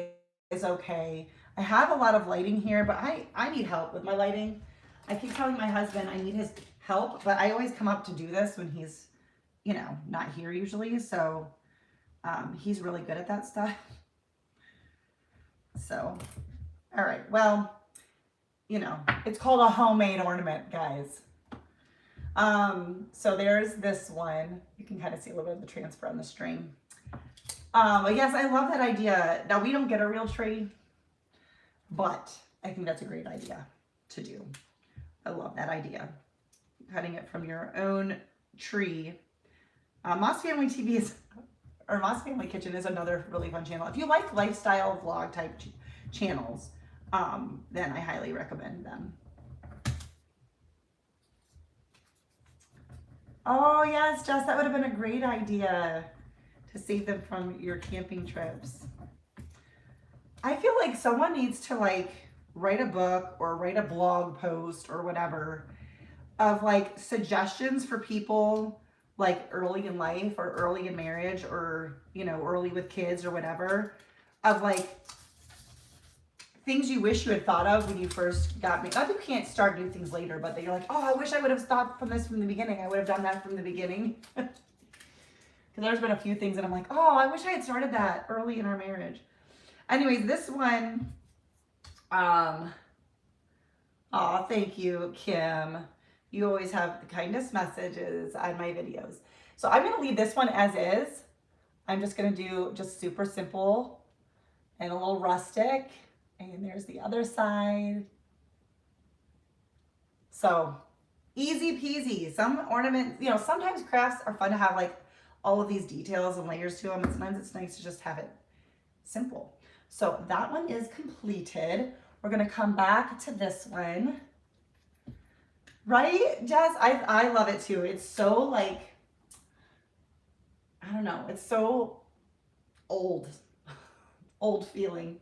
is okay. I have a lot of lighting here, but I need help with my lighting. I keep telling my husband I need his help, but I always come up to do this when he's, you know, not here usually. So he's really good at that stuff. So, all right, well, you know, it's called a homemade ornament, guys. So there's this one. You can kind of see a little bit of the transfer on the string. But yes, I love that idea. Now, we don't get a real tree, but I think that's a great idea to do. I love that idea. Cutting it from your own tree. Moss Family TV is, or Moss Family Kitchen is another really fun channel. If you like lifestyle vlog type channels, then I highly recommend them. Oh yes, Jess, that would have been a great idea to save them from your camping trips. I feel like someone needs to like write a book or write a blog post or whatever of like suggestions for people like early in life or early in marriage or, you know, early with kids or whatever, of like things you wish you had thought of when you first got married. Not that you can't start new things later, but that you're like, oh, I wish I would have stopped from this from the beginning. I would have done that from the beginning. Because there's been a few things that I'm like, oh, I wish I had started that early in our marriage. Anyways, this one, oh, thank you, Kim. You always have the kindest messages on my videos. So I'm gonna leave this one as is. I'm just gonna do just super simple and a little rustic. And there's the other side. So easy peasy. Some ornaments, you know, sometimes crafts are fun to have like all of these details and layers to them. And sometimes it's nice to just have it simple. So that one is completed. We're gonna come back to this one. Right, Jess? I love it too. It's so like, I don't know, it's so old feeling.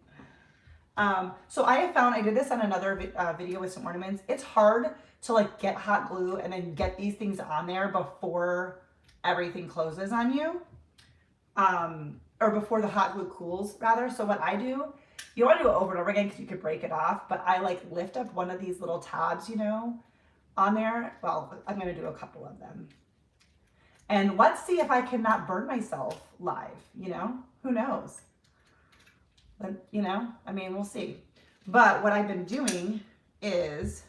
So I have found, I did this on another video with some ornaments. It's hard to like get hot glue and then get these things on there before everything closes on you. Or before the hot glue cools rather. So what I do, you don't want to do it over and over again because you could break it off, but I like lift up one of these little tabs, you know, on there. Well, I'm going to do a couple of them. And let's see if I cannot burn myself live, you know, who knows? But, you know, I mean, we'll see. But what I've been doing is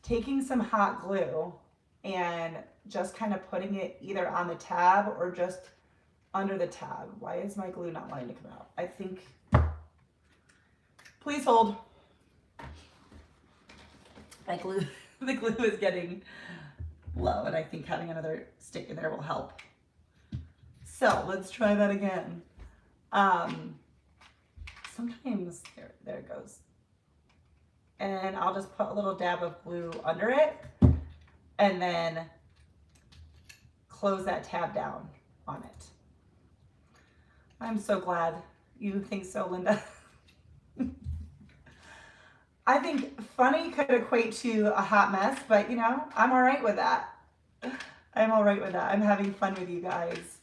taking some hot glue and just kind of putting it either on the tab or just under the tab. Why is my glue not wanting to come out? I think, please hold. My glue, the glue is getting low, and I think having another stick in there will help. So let's try that again. Sometimes, there it goes. And I'll just put a little dab of glue under it and then close that tab down on it. I'm so glad you think so, Linda. I think funny could equate to a hot mess, but you know, I'm all right with that. I'm all right with that. I'm having fun with you guys.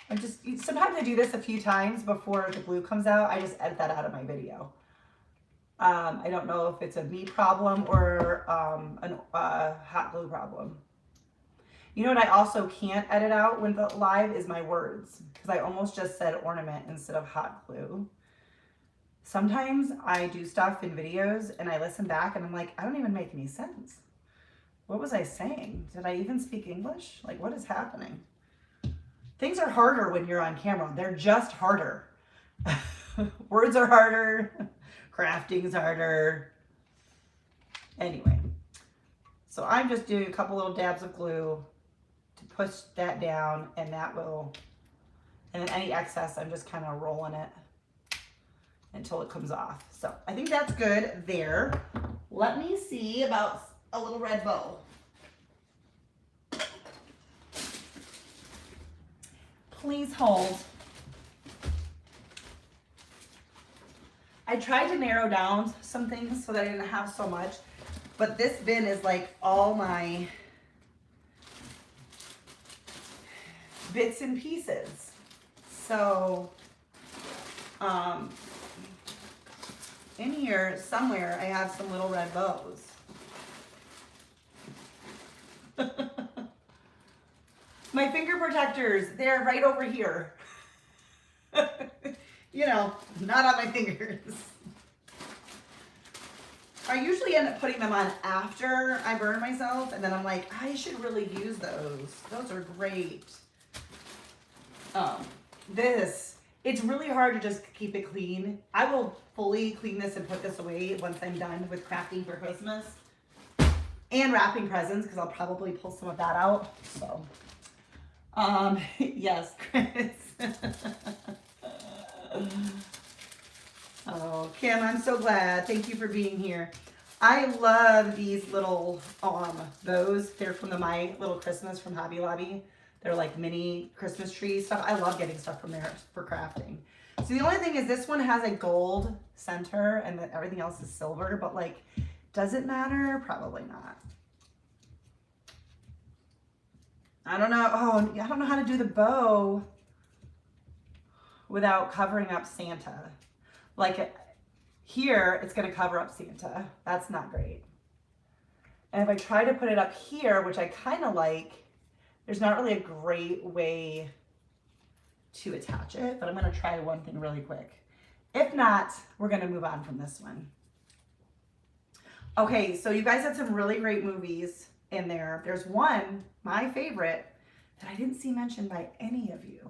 I just, sometimes I do this a few times before the glue comes out. I just edit that out of my video. I don't know if it's a me problem or a hot glue problem. You know what I also can't edit out when the live is my words, because I almost just said ornament instead of hot glue. Sometimes I do stuff in videos and I listen back and I'm like, I don't even make any sense. What was I saying? Did I even speak English? Like, what is happening? Things are harder when you're on camera. They're just harder. Words are harder. Crafting's harder. Anyway, so I'm just doing a couple little dabs of glue to push that down, and that will, and then any excess, I'm just kind of rolling it until it comes off. So I think that's good there. Let me see about a little red bow. Please hold. I tried to narrow down some things so that I didn't have so much, but this bin is like all my bits and pieces. So, in here somewhere I have some little red bows. My finger protectors, they're right over here. You know, not on my fingers. I usually end up putting them on after I burn myself, and then I'm like, I should really use those. Those are great. It's really hard to just keep it clean. I will fully clean this and put this away once I'm done with crafting for Christmas and wrapping presents, because I'll probably pull some of that out. So, yes, Chris. Oh, Kim, I'm so glad. Thank you for being here. I love these little bows. They're from the My Little Christmas from Hobby Lobby. They're like mini Christmas tree stuff. I love getting stuff from there for crafting. So the only thing is this one has a gold center and then everything else is silver, but like, does it matter? Probably not. I don't know. Oh, I don't know how to do the bow without covering up Santa. Like here, it's going to cover up Santa. That's not great. And if I try to put it up here, which I kind of like, there's not really a great way to attach it, but I'm going to try one thing really quick. If not, we're going to move on from this one. Okay, so you guys had some really great movies in there. There's one, my favorite, that I didn't see mentioned by any of you.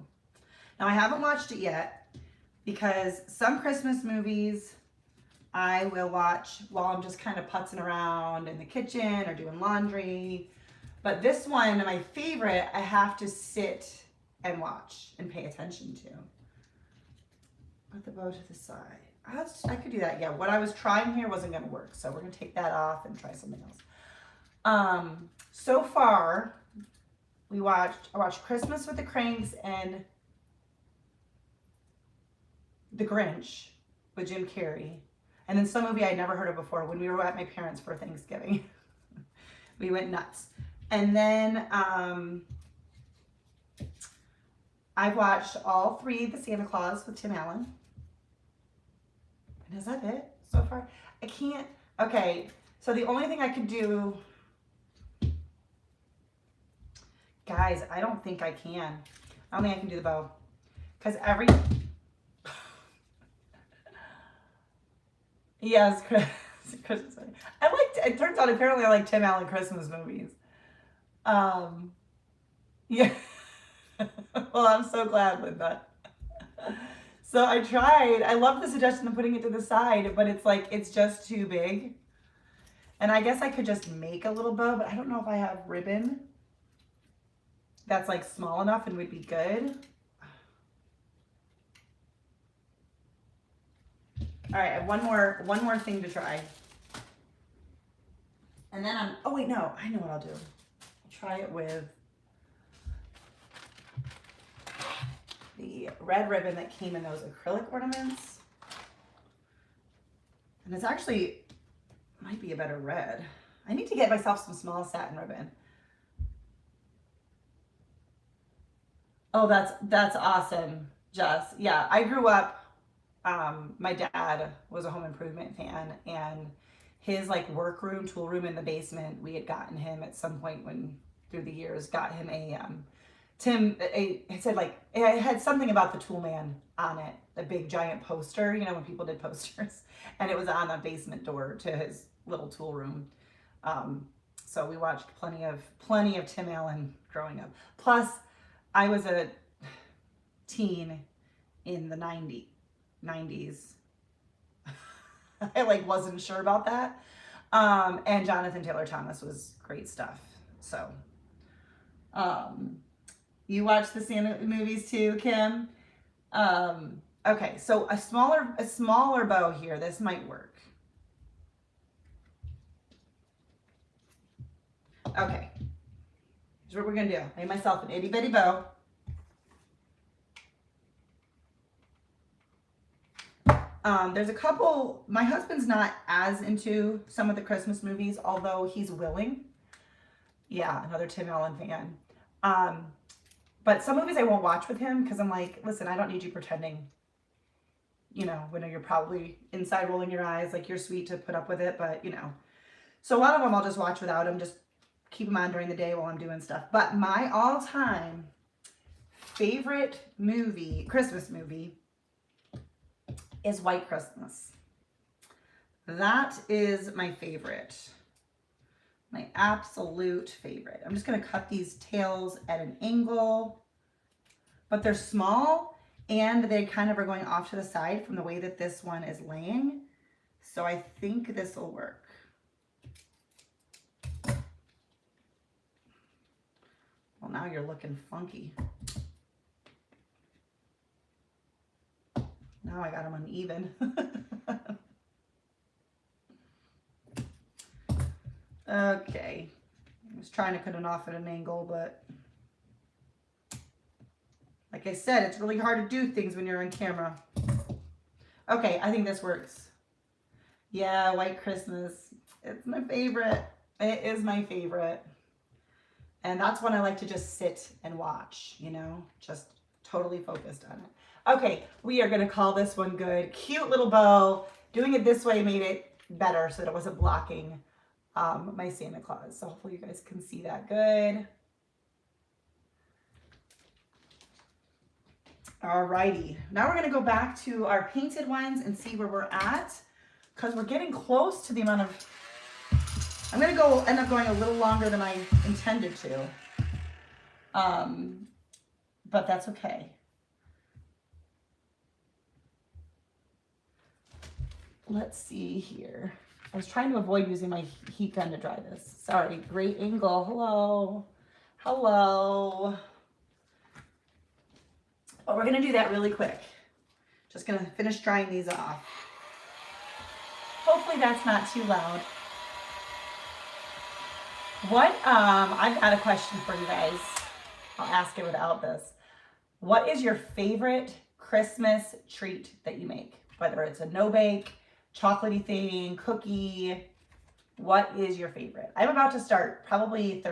Now, I haven't watched it yet because some Christmas movies I will watch while I'm just kind of putzing around in the kitchen or doing laundry. But this one, my favorite, I have to sit and watch and pay attention to. Put the bow to the side. I could do that. Yeah, what I was trying here wasn't going to work. So we're going to take that off and try something else. So far, I watched Christmas with the Cranks and The Grinch with Jim Carrey. And then some movie I'd never heard of before when we were at my parents' for Thanksgiving. We went nuts. And then I've watched all three of the Santa Claus with Tim Allen. And is that it so far? I can't. Okay, so the only thing I could do, guys, I don't think I can. I don't think I can do the bow. Because yes, Christmas. It turns out apparently I like Tim Allen Christmas movies. Yeah. Well, I'm so glad, Linda. So I tried. I love the suggestion of putting it to the side, but it's like, it's just too big. And I guess I could just make a little bow, but I don't know if I have ribbon that's like small enough and would be good. All right, I have one more thing to try. And then oh wait, no, I know what I'll do. I'll try it with the red ribbon that came in those acrylic ornaments. And it's actually, might be a better red. I need to get myself some small satin ribbon. Oh, that's awesome, Jess. Yeah, I grew up, my dad was a home improvement fan, and his like workroom, tool room in the basement, we had gotten him at some point when through the years, got him it said like, it had something about the tool man on it, a big giant poster, you know, when people did posters, and it was on the basement door to his little tool room. So we watched plenty of Tim Allen growing up. Plus, I was a teen in the 90s. I like wasn't sure about that. And Jonathan Taylor Thomas was great stuff. So, you watch the Santa movies too, Kim? Okay, so a smaller bow here. This might work. Okay, here's what we're gonna do. I made myself an itty bitty bow. There's a couple, my husband's not as into some of the Christmas movies, although he's willing. Yeah, another Tim Allen fan. Um, but some movies I won't watch with him because I'm like, listen, I don't need you pretending, when you're probably inside rolling your eyes, like you're sweet to put up with it, but So a lot of them I'll just watch without him, just keep them on during the day while I'm doing stuff. But my all-time favorite movie, Christmas movie, is White Christmas. That is my favorite. My absolute favorite. I'm just going to cut these tails at an angle, but they're small and they kind of are going off to the side from the way that this one is laying. So I think this will work. Well, now you're looking funky. Now I got them uneven. Okay. I was trying to cut it off at an angle, but like I said, it's really hard to do things when you're on camera. Okay, I think this works. Yeah, White Christmas. It's my favorite. It is my favorite. And that's when I like to just sit and watch, just totally focused on it. Okay, we are gonna call this one good. Cute little bow. Doing it this way made it better so that it wasn't blocking my Santa Claus. So hopefully you guys can see that good. Alrighty, now we're gonna go back to our painted ones and see where we're at, because we're getting close to the amount of, I'm gonna end up going a little longer than I intended to, but that's okay. Let's see here. I was trying to avoid using my heat gun to dry this. Sorry, great angle. Hello. Hello. But we're gonna do that really quick. Just gonna finish drying these off. Hopefully that's not too loud. I've got a question for you guys. I'll ask it without this. What is your favorite Christmas treat that you make? Whether it's a no-bake, chocolatey thing, cookie, what is your favorite? I'm about to start probably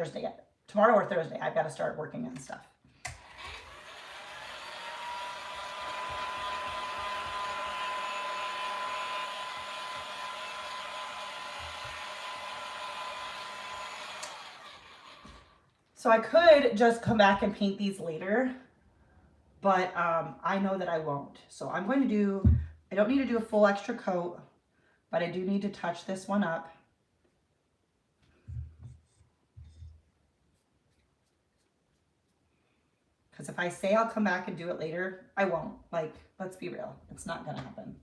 tomorrow or Thursday. I've got to start working on stuff. So I could just come back and paint these later, but I know that I won't. So I'm going to I don't need to do a full extra coat, but I do need to touch this one up. Because if I say I'll come back and do it later, I won't. Like, let's be real. It's not going to happen.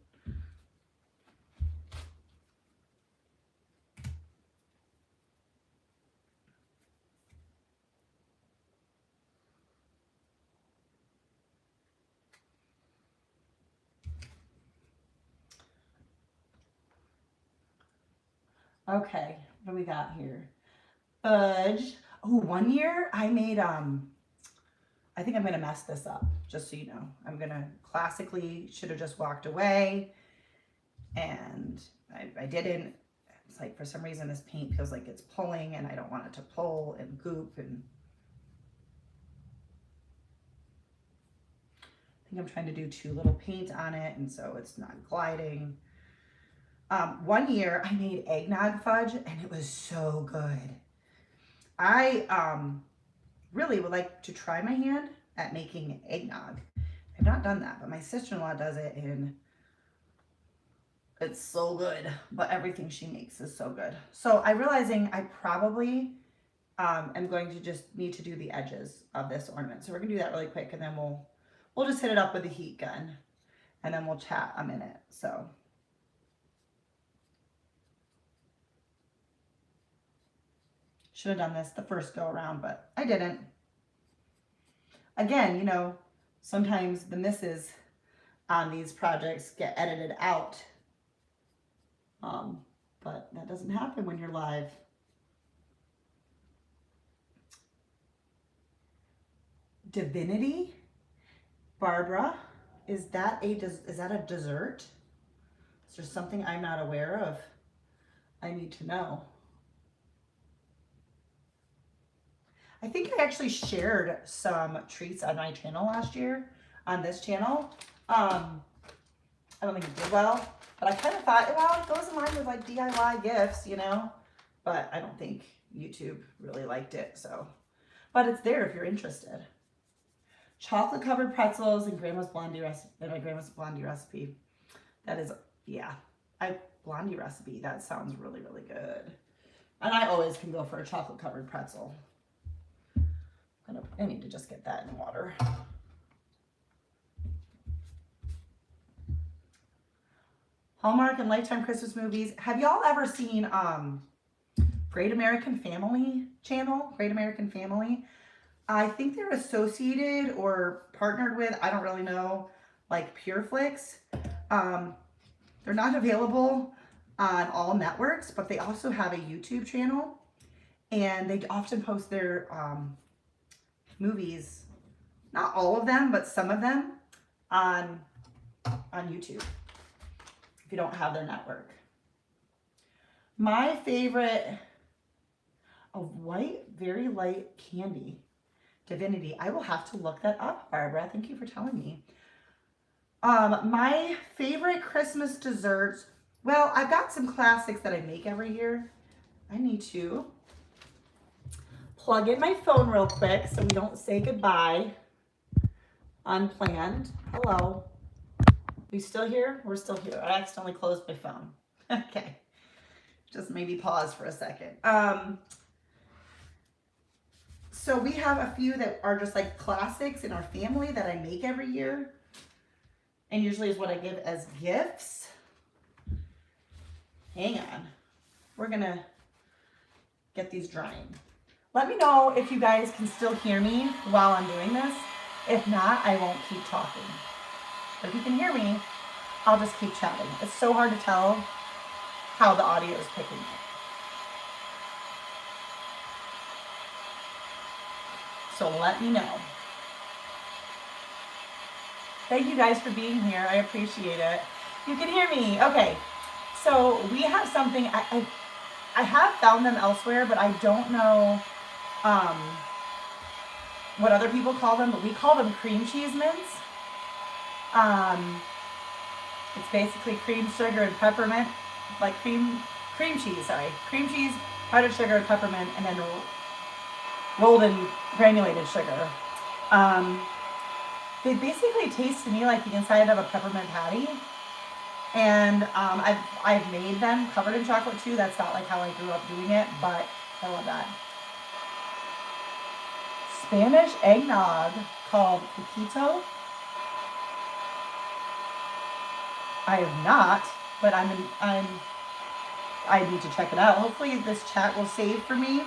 Okay, what do we got here? Fudge. Oh, one year I made, I think I'm going to mess this up, just so you know. I'm going to classically, should have just walked away, and I didn't. It's like, for some reason, this paint feels like it's pulling, and I don't want it to pull and goop, and I think I'm trying to do too little paint on it, and so it's not gliding. One year I made eggnog fudge and it was so good. I really would like to try my hand at making eggnog. I've not done that, but my sister-in-law does it and it's so good. But everything she makes is so good. So I'm realizing I probably am going to just need to do the edges of this ornament. So we're gonna do that really quick and then we'll just hit it up with the heat gun and then we'll chat a minute. So. Should have done this the first go around, but I didn't. Again, sometimes the misses on these projects get edited out. But that doesn't happen when you're live. Divinity? Barbara, is that a dessert? Is there something I'm not aware of? I need to know. I think I actually shared some treats on my channel last year, on this channel. I don't think it did well, but I kind of thought, well, it goes in line with like DIY gifts, you know, but I don't think YouTube really liked it. So, but it's there if you're interested. Chocolate covered pretzels and Grandma's Blondie recipe, my Grandma's Blondie recipe. That is, yeah, Blondie recipe. That sounds really, really good. And I always can go for a chocolate covered pretzel. I need to just get that in water. Hallmark and Lifetime Christmas movies. Have y'all ever seen Great American Family channel? Great American Family. I think they're associated or partnered with, I don't really know, like PureFlix. They're not available on all networks, but they also have a YouTube channel, and they often post their movies, not all of them, but some of them on YouTube if you don't have their network. My favorite, a white, very light candy, Divinity. I will have to look that up, Barbara. Thank you for telling me. My favorite Christmas desserts, well, I've got some classics that I make every year. I need to plug in my phone real quick so we don't say goodbye unplanned. Hello. We still here? We're still here. I accidentally closed my phone. Okay. Just maybe pause for a second. So we have a few that are just like classics in our family that I make every year, and usually is what I give as gifts. Hang on. We're gonna get these drying. Let me know if you guys can still hear me while I'm doing this. If not, I won't keep talking. But if you can hear me, I'll just keep chatting. It's so hard to tell how the audio is picking up. So let me know. Thank you guys for being here. I appreciate it. You can hear me. Okay. So we have something, I have found them elsewhere, but I don't know what other people call them, but we call them cream cheese mints. It's basically cream, sugar, and peppermint, like cream cheese, powdered sugar, and peppermint, and then rolled in granulated sugar. They basically taste to me like the inside of a peppermint patty. And I've made them covered in chocolate too. That's not like how I grew up doing it, but I love that. Spanish eggnog called coquito. I have not, but I need to check it out. Hopefully this chat will save for me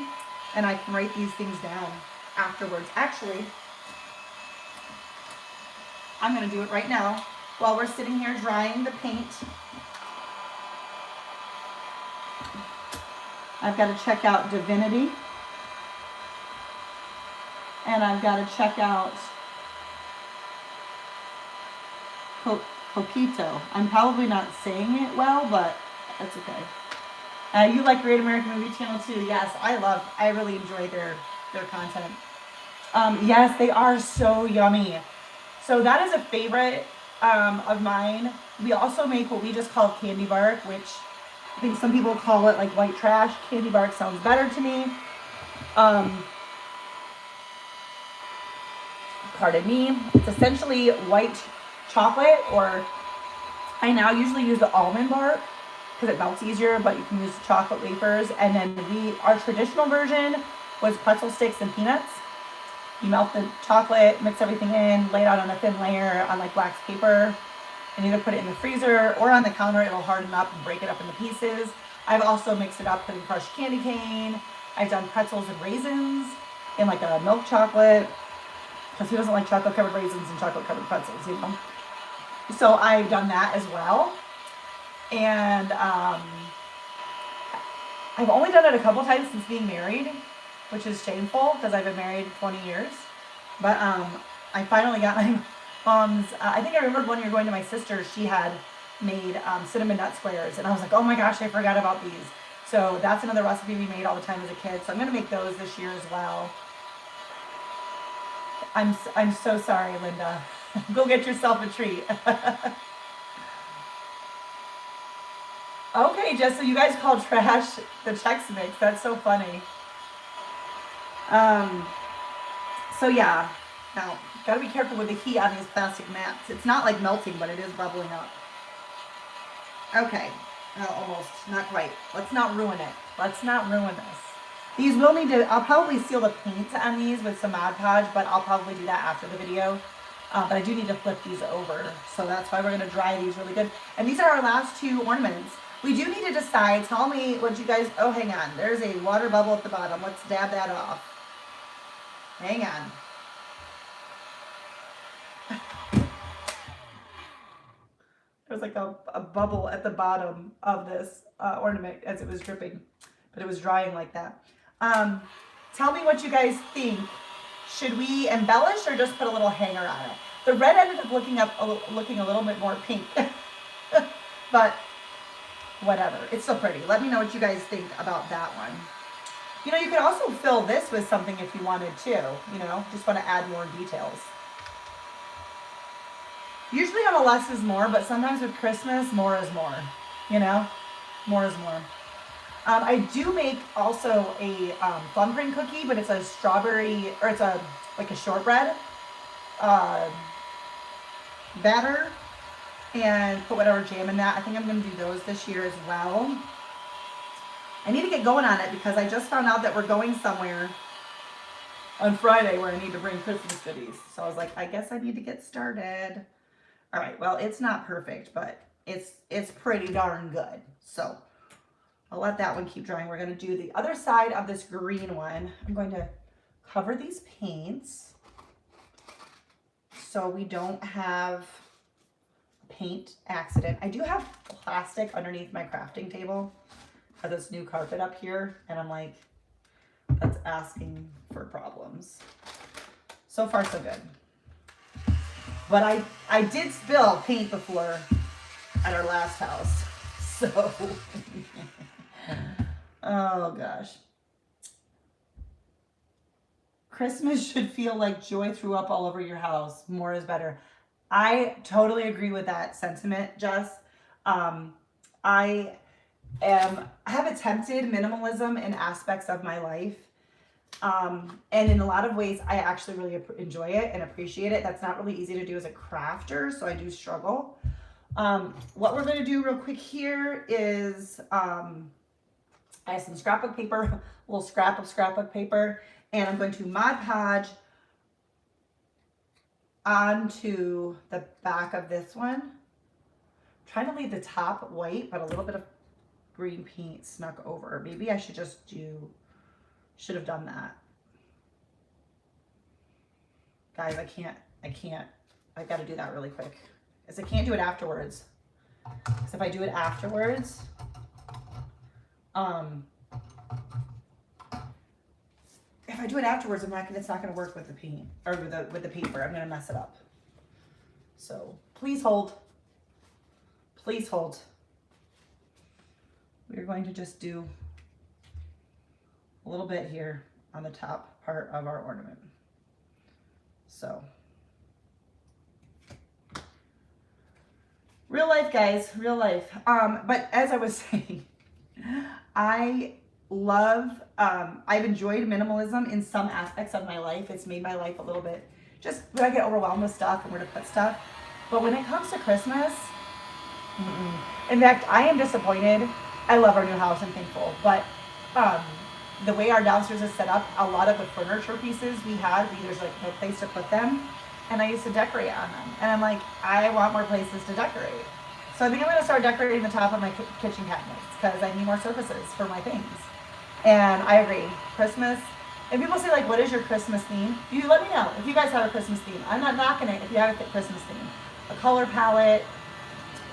and I can write these things down afterwards. Actually, I'm going to do it right now while we're sitting here drying the paint. I've got to check out Divinity. And I've got to check out Coquito. I'm probably not saying it well, but that's okay. You like Great American Movie Channel too? Yes, I really enjoy their content. Yes, they are so yummy. So that is a favorite of mine. We also make what we just call candy bark, which I think some people call it like white trash. Candy bark sounds better to me. Pardon me. It's essentially white chocolate, or I now usually use the almond bark because it melts easier, but you can use chocolate wafers. And then our traditional version was pretzel sticks and peanuts. You melt the chocolate, mix everything in, lay it out on a thin layer on like wax paper, and either put it in the freezer or on the counter. It'll harden up and break it up into pieces. I've also mixed it up, put in crushed candy cane. I've done pretzels and raisins in like a milk chocolate, because who doesn't like chocolate covered raisins and chocolate covered pretzels, you know? So I've done that as well. And I've only done it a couple times since being married, which is shameful because I've been married 20 years. But I finally got my mom's, I think I remembered one year going to my sister, she had made cinnamon nut squares, and I was like, oh my gosh, I forgot about these. So that's another recipe we made all the time as a kid. So I'm gonna make those this year as well. I'm so sorry, Linda. Go get yourself a treat. Okay, Jess, so you guys call trash the Chex Mix. That's so funny. So yeah, now gotta be careful with the heat on these plastic mats. It's not like melting, but it is bubbling up. Okay, almost, not quite. Let's not ruin it. Let's not ruin this. These will need to, I'll probably seal the paint on these with some Mod Podge, but I'll probably do that after the video. But I do need to flip these over, so that's why we're gonna dry these really good. And these are our last two ornaments. We do need to decide, tell me what you guys, oh, hang on. There's a water bubble at the bottom. Let's dab that off. Hang on. There's like a bubble at the bottom of this ornament as it was dripping, but it was drying like that. Tell me what you guys think. Should we embellish or just put a little hanger on it? The red ended up looking a little bit more pink, but whatever. It's still pretty. Let me know what you guys think about that one. You know, you could also fill this with something if you wanted to, you know, just want to add more details. Usually I'm a less is more, but sometimes with Christmas, more is more, you know, more is more. I do make also a thumbprint cookie, but it's a strawberry, or it's like a shortbread batter, and put whatever jam in that. I think I'm going to do those this year as well. I need to get going on it because I just found out that we're going somewhere on Friday where I need to bring Christmas goodies. So I was like, I guess I need to get started. All right, well, it's not perfect, but it's pretty darn good. So I'll let that one keep drying. We're going to do the other side of this green one. I'm going to cover these paints so we don't have a paint accident. I do have plastic underneath my crafting table for this new carpet up here, and I'm like, that's asking for problems. So far, so good. But I did spill paint before at our last house. So, oh gosh. Christmas should feel like joy threw up all over your house. More is better. I totally agree with that sentiment, Jess. I have attempted minimalism in aspects of my life. And in a lot of ways, I actually really enjoy it and appreciate it. That's not really easy to do as a crafter, so I do struggle. What we're going to do real quick here is, I have some scrapbook paper, a little scrap of scrapbook paper, and I'm going to Mod Podge onto the back of this one. I'm trying to leave the top white, but a little bit of green paint snuck over. Maybe I should just should have done that. Guys, I gotta do that really quick. Because I can't do it afterwards. Because if I do it afterwards, it's not gonna work with the paint, or with the paper. I'm gonna mess it up. So please hold. Please hold. We're going to just do a little bit here on the top part of our ornament. So, real life, guys, real life. But as I was saying, I've enjoyed minimalism in some aspects of my life. It's made my life a little bit, just when I get overwhelmed with stuff and where to put stuff. But when it comes to Christmas, in fact, I am disappointed. I love our new house and thankful, but the way our downstairs is set up, a lot of the furniture pieces there's like no place to put them, and I used to decorate on them, and I'm like, I want more places to decorate. So I think I'm going to start decorating the top of my kitchen cabinets because I need more surfaces for my things. And I agree, Christmas, and people say like, what is your Christmas theme? You let me know if you guys have a Christmas theme. I'm not knocking it if you have a Christmas theme, a color palette,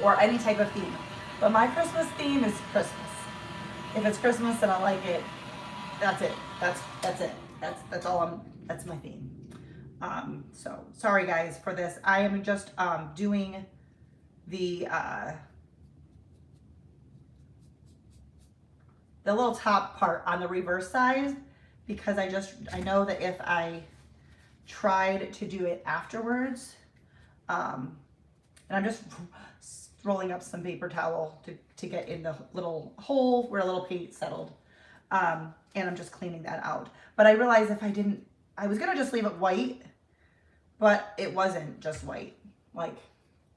or any type of theme. But my Christmas theme is Christmas. If it's Christmas and I like it, that's it. That's it. That's my theme. So sorry guys for this. I am just doing the the little top part on the reverse side, because I know that if I tried to do it afterwards, and I'm just rolling up some paper towel to get in the little hole where a little paint settled. And I'm just cleaning that out. But I realized if I was gonna just leave it white, but it wasn't just white. Like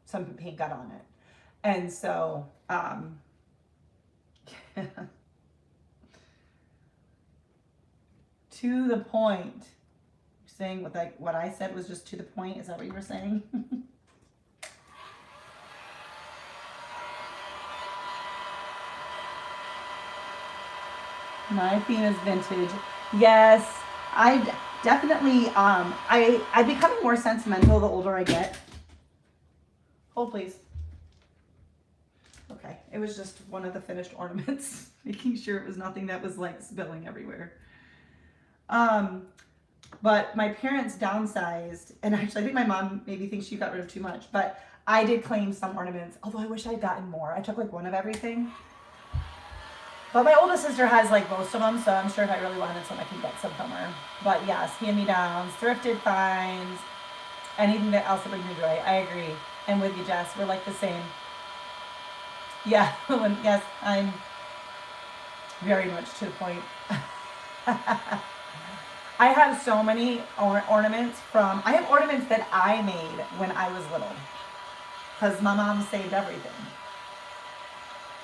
some paint got on it. And so, to the point, saying what I said was just to the point. Is that what you were saying? My theme is vintage. Yes, I definitely, I'm becoming more sentimental the older I get. Hold please. Okay, it was just one of the finished ornaments, making sure it was nothing that was like spilling everywhere. But my parents downsized, and actually I think my mom maybe thinks she got rid of too much, but I did claim some ornaments, although I wish I'd gotten more. I took like one of everything. But my oldest sister has like most of them, so I'm sure if I really wanted some, I can get some from her. But yes, hand-me-downs, thrifted finds, anything else that brings me joy. I agree. And with you, Jess, we're like the same. Yeah, yes, I'm very much to the point. I have so many ornaments I have ornaments that I made when I was little, because my mom saved everything.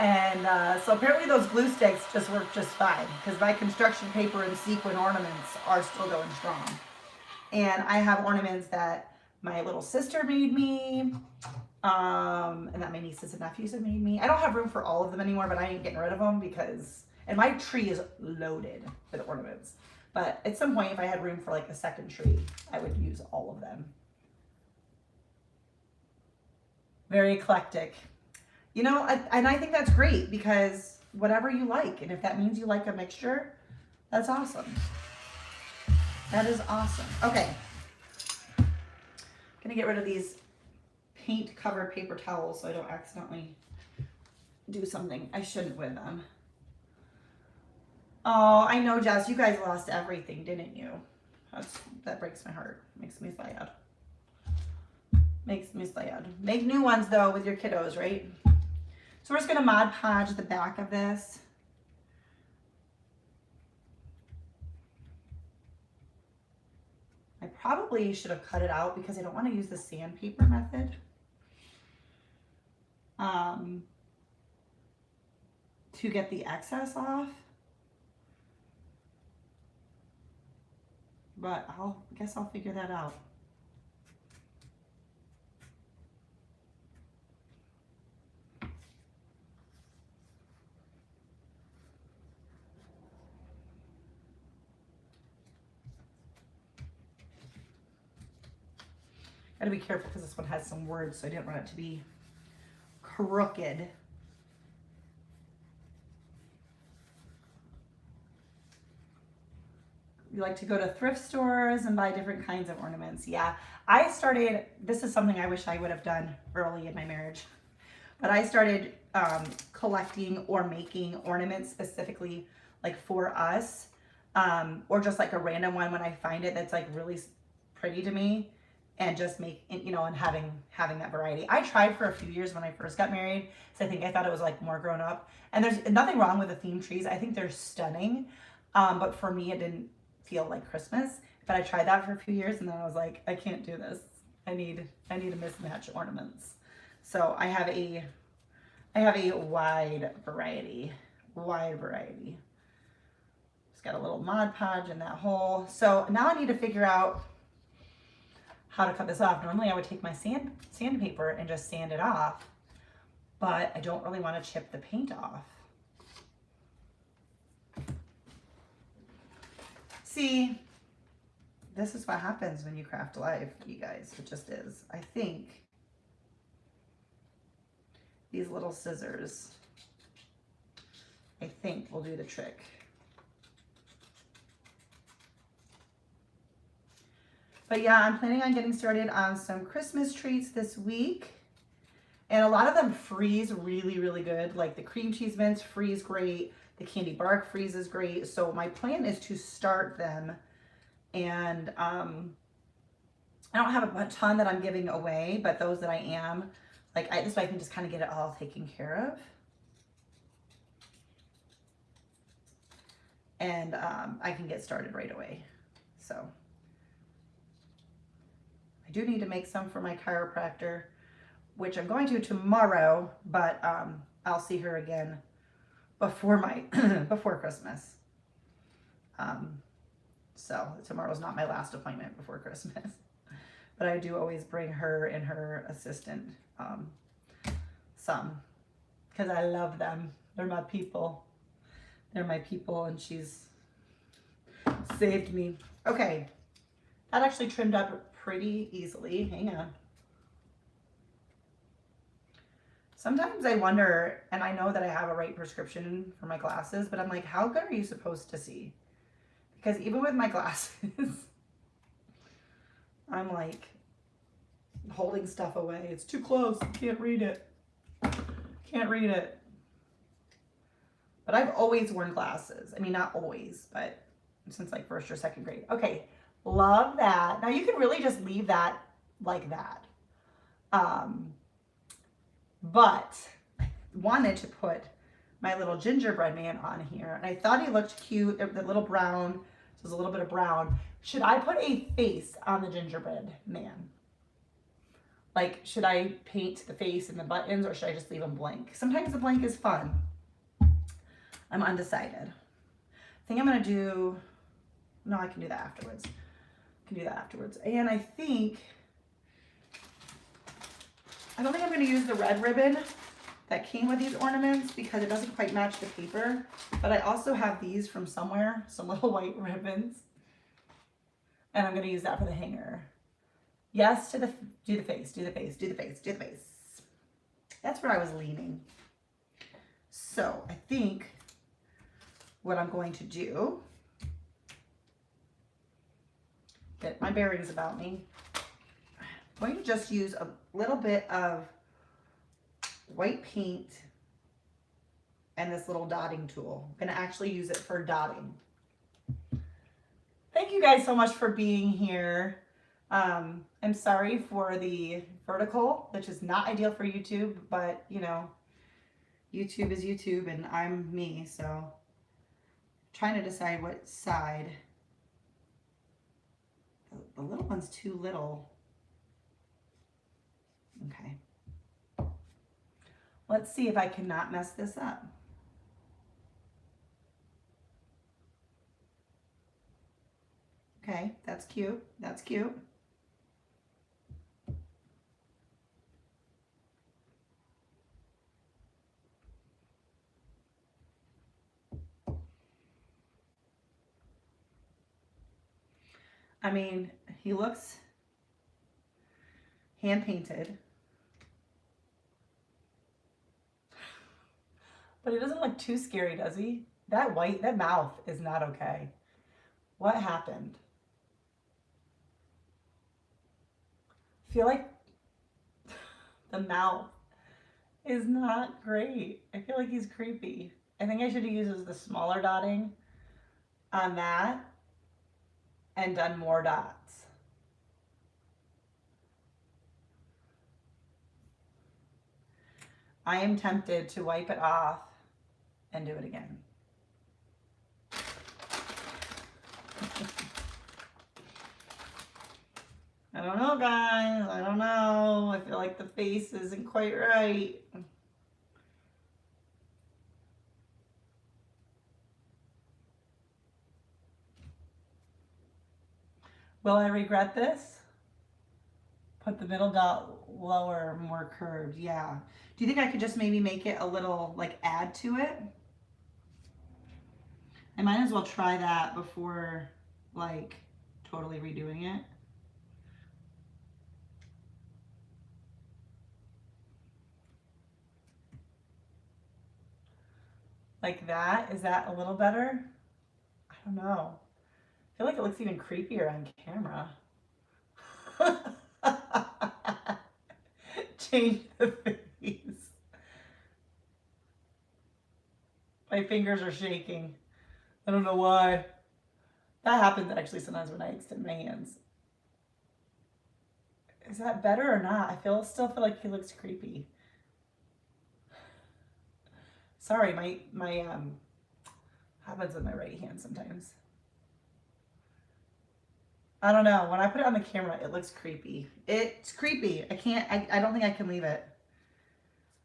And so apparently those glue sticks just work just fine, because my construction paper and sequin ornaments are still going strong. And I have ornaments that my little sister made me, and that my nieces and nephews have made me. I don't have room for all of them anymore, but I ain't getting rid of them and my tree is loaded with ornaments. But at some point, if I had room for like a second tree, I would use all of them. Very eclectic. You know, and I think that's great, because whatever you like, and if that means you like a mixture, that's awesome. That is awesome. Okay. Gonna get rid of these paint covered paper towels so I don't accidentally do something I shouldn't with them. Oh, I know, Jess, you guys lost everything, didn't you? That breaks my heart. Makes me sad. Makes me sad. Make new ones though with your kiddos, right? So we're just gonna Mod Podge the back of this. I probably should have cut it out because I don't want to use the sandpaper method. To get the excess off. But I guess I'll figure that out. Gotta be careful because this one has some words, so I didn't want it to be crooked. You like to go to thrift stores and buy different kinds of ornaments. Yeah, this is something I wish I would have done early in my marriage, but I started collecting or making ornaments specifically like for us, or just like a random one when I find it that's like really pretty to me, and just make, you know, and having that variety. I tried for a few years when I first got married, so I thought it was like more grown up, and there's nothing wrong with the theme trees. I think they're stunning, but for me it didn't feel like Christmas. But I tried that for a few years, and then I was like, I can't do this. I need to mismatch ornaments. So I have a wide variety. Just got a little Mod Podge in that hole. So now I need to figure out how to cut this off. Normally I would take my sandpaper and just sand it off, but I don't really want to chip the paint off. See, this is what happens when you craft live, you guys. It just is. I think these little scissors, will do the trick. But yeah, I'm planning on getting started on some Christmas treats this week. And a lot of them freeze really, really good. Like the cream cheese mints freeze great. The candy bark freeze is great. So my plan is to start them, and I don't have a ton that I'm giving away, but those that I am, like this way I can just kind of get it all taken care of. And I can get started right away. So I do need to make some for my chiropractor, which I'm going to tomorrow, but I'll see her again before before Christmas. So tomorrow's not my last appointment before Christmas, but I do always bring her and her assistant some, because I love them. They're my people. They're my people, and she's saved me. Okay, that actually trimmed up pretty easily. Hang on. Sometimes I wonder, and I know that I have a right prescription for my glasses, but I'm like, how good are you supposed to see? Because even with my glasses, I'm like holding stuff away. It's too close. Can't read it. Can't read it. But I've always worn glasses. I mean, not always, but since like 1st or 2nd grade. Okay, love that. Now you can really just leave that like that. But I wanted to put my little gingerbread man on here, and I thought he looked cute. The little brown, so there's a little bit of brown. Should I put a face on the gingerbread man? Like, should I paint the face and the buttons, or should I just leave them blank? Sometimes the blank is fun. I'm undecided. I think I'm gonna do, no, I can do that afterwards. I can do that afterwards. And I don't think I'm gonna use the red ribbon that came with these ornaments because it doesn't quite match the paper. But I also have these from somewhere, some little white ribbons. And I'm gonna use that for the hanger. Yes to do the face, do the face, do the face, do the face. That's where I was leaning. So I think what I'm going to do, get my bearings about me. I'm going to just use a little bit of white paint and this little dotting tool. I'm going to actually use it for dotting. Thank you guys so much for being here. I'm sorry for the vertical, which is not ideal for YouTube, but you know, YouTube is YouTube and I'm me, so trying to decide what side. The little one's too little. Okay. Let's see if I cannot mess this up. Okay, that's cute. That's cute. I mean, he looks hand painted, but he doesn't look too scary, does he? That mouth is not okay. What happened? I feel like the mouth is not great. I feel like he's creepy. I think I should have used the smaller dotting on that and done more dots. I am tempted to wipe it off and do it again. I don't know, guys. I don't know. I feel like the face isn't quite right. Will I regret this? Put the middle dot lower, more curved. Yeah. Do you think I could just maybe make it a little, like, add to it? I might as well try that before, like, totally redoing it. Like that? Is that a little better? I don't know. I feel like it looks even creepier on camera. Change the face. I My fingers are shaking. I don't know why. That happens actually sometimes when I extend my hands. Is that better or not? I still feel like he looks creepy. Sorry, my happens with my right hand sometimes. I don't know. When I put it on the camera, it looks creepy. It's creepy. I don't think I can leave it.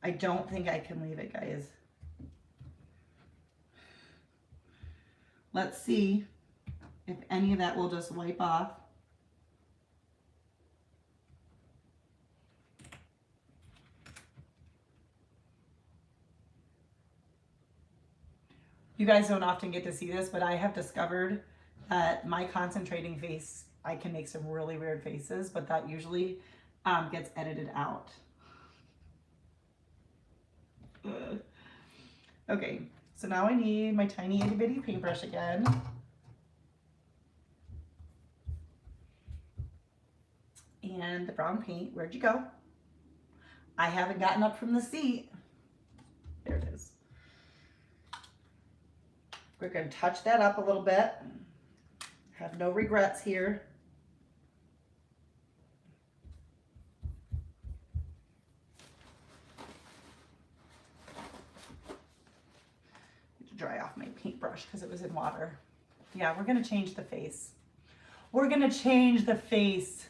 I don't think I can leave it, guys. Let's see if any of that will just wipe off. You guys don't often get to see this, but I have discovered that my concentrating face, I can make some really weird faces, but that usually gets edited out. Okay, so now I need my tiny itty bitty paintbrush again. And the brown paint, where'd you go? I haven't gotten up from the seat. There it is. We're going to touch that up a little bit. Have no regrets here. To dry off my paintbrush because it was in water. Yeah, we're going to change the face. We're going to change the face.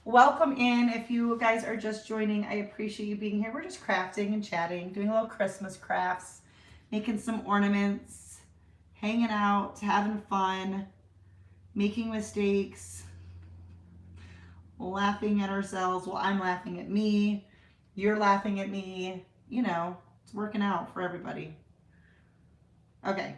Welcome in. If you guys are just joining, I appreciate you being here. We're just crafting and chatting, doing a little Christmas crafts, making some ornaments, hanging out, having fun, making mistakes, laughing at ourselves. Well, I'm laughing at me. You're laughing at me. You know, it's working out for everybody. Okay.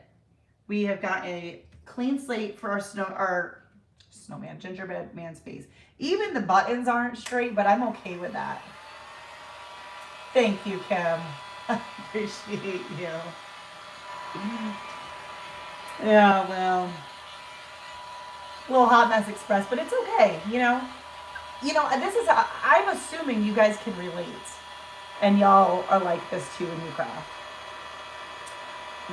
We have got a clean slate for our snowman, gingerbread man's face. Even the buttons aren't straight, but I'm okay with that. Thank you, Kim. I appreciate you. Yeah, well, a little hot mess express, but it's okay. You know, this is, I'm assuming you guys can relate and y'all are like this too when you craft.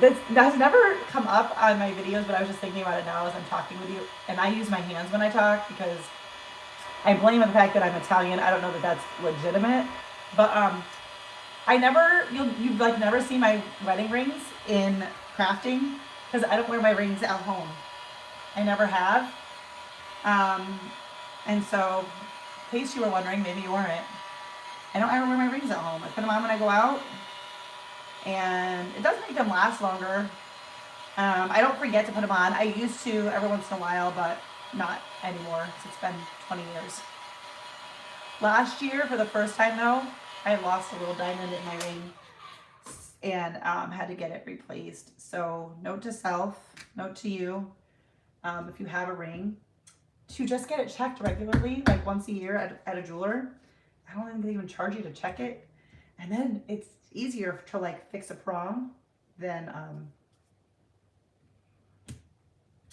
That has never come up on my videos, but I was just thinking about it now as I'm talking with you. And I use my hands when I talk because I blame the fact that I'm Italian. I don't know that that's legitimate, but you've like never seen my wedding rings in crafting because I don't wear my rings at home. I never have. And so, in case you were wondering, maybe you weren't. I don't ever wear my rings at home. I put them on when I go out. And it does make them last longer. I don't forget to put them on. I used to every once in a while, but not anymore. It's been 20 years. Last year, for the first time though, I lost a little diamond in my ring and had to get it replaced. So note to self, note to you, if you have a ring, to just get it checked regularly, like once a year at a jeweler. I don't think they even charge you to check it. And then it's easier to like fix a prong than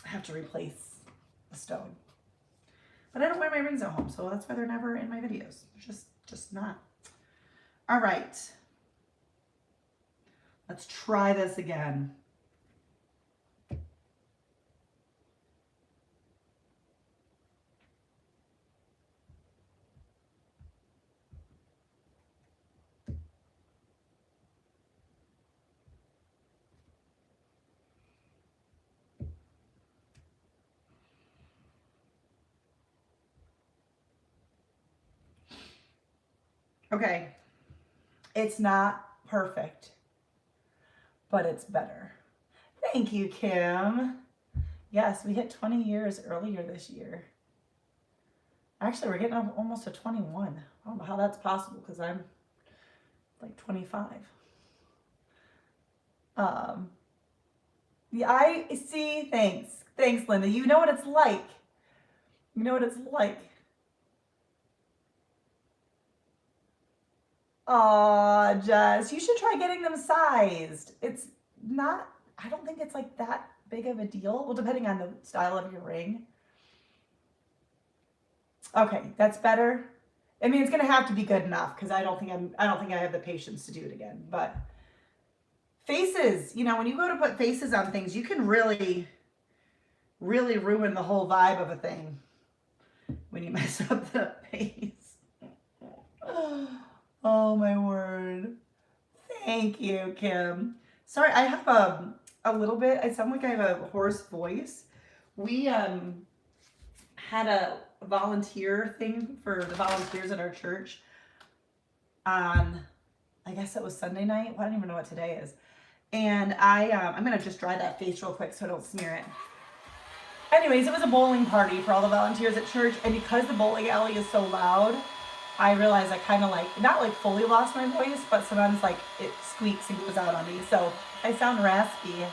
have to replace a stone. But I don't wear my rings at home, so that's why they're never in my videos. They're just not. All right. Let's try this again. Okay, it's not perfect, but it's better. Thank you, Kim. Yes, we hit 20 years earlier this year. Actually, we're getting up almost to 21. I don't know how that's possible because I'm like 25. Yeah, I see. Thanks, Linda. You know what it's like. You know what it's like. Aw, Jess, you should try getting them sized. It's not, I don't think it's like that big of a deal. Well, depending on the style of your ring. Okay, that's better. I mean, it's gonna have to be good enough because I don't think I have the patience to do it again. But faces, you know, when you go to put faces on things, you can really, really ruin the whole vibe of a thing when you mess up the face. Oh my word. Thank you, Kim. Sorry, I have a little bit, I sound like I have a hoarse voice. We had a volunteer thing for the volunteers at our church on, I guess it was Sunday night. I don't even know what today is. And I'm gonna just dry that face real quick so I don't smear it. Anyways, it was a bowling party for all the volunteers at church, and because the bowling alley is so loud, I realized I kind of like, not like fully lost my voice, but sometimes like it squeaks and goes out on me. So if I sound raspy,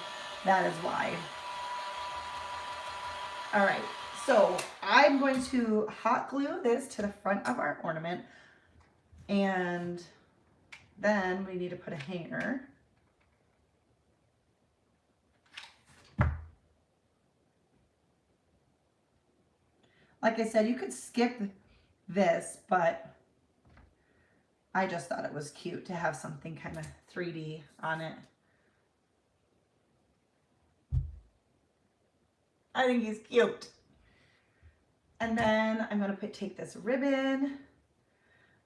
that is why. All right, so I'm going to hot glue this to the front of our ornament, and then we need to put a hanger. Like I said, you could skip this, but I just thought it was cute to have something kind of 3D on it. I think he's cute. And then I'm going to take this ribbon.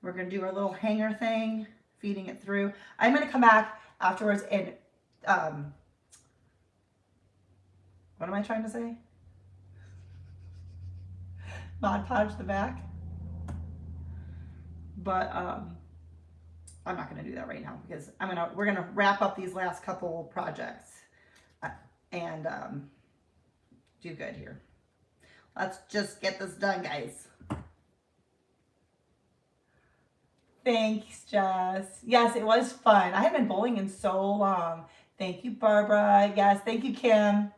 We're going to do our little hanger thing, feeding it through. I'm going to come back afterwards and, what am I trying to say? Mod Podge the back. But I'm not gonna do that right now because we're gonna wrap up these last couple projects and do good here. Let's just get this done, guys. Thanks, Jess. Yes, it was fun. I haven't been bowling in so long. Thank you, Barbara. Yes, thank you, Kim.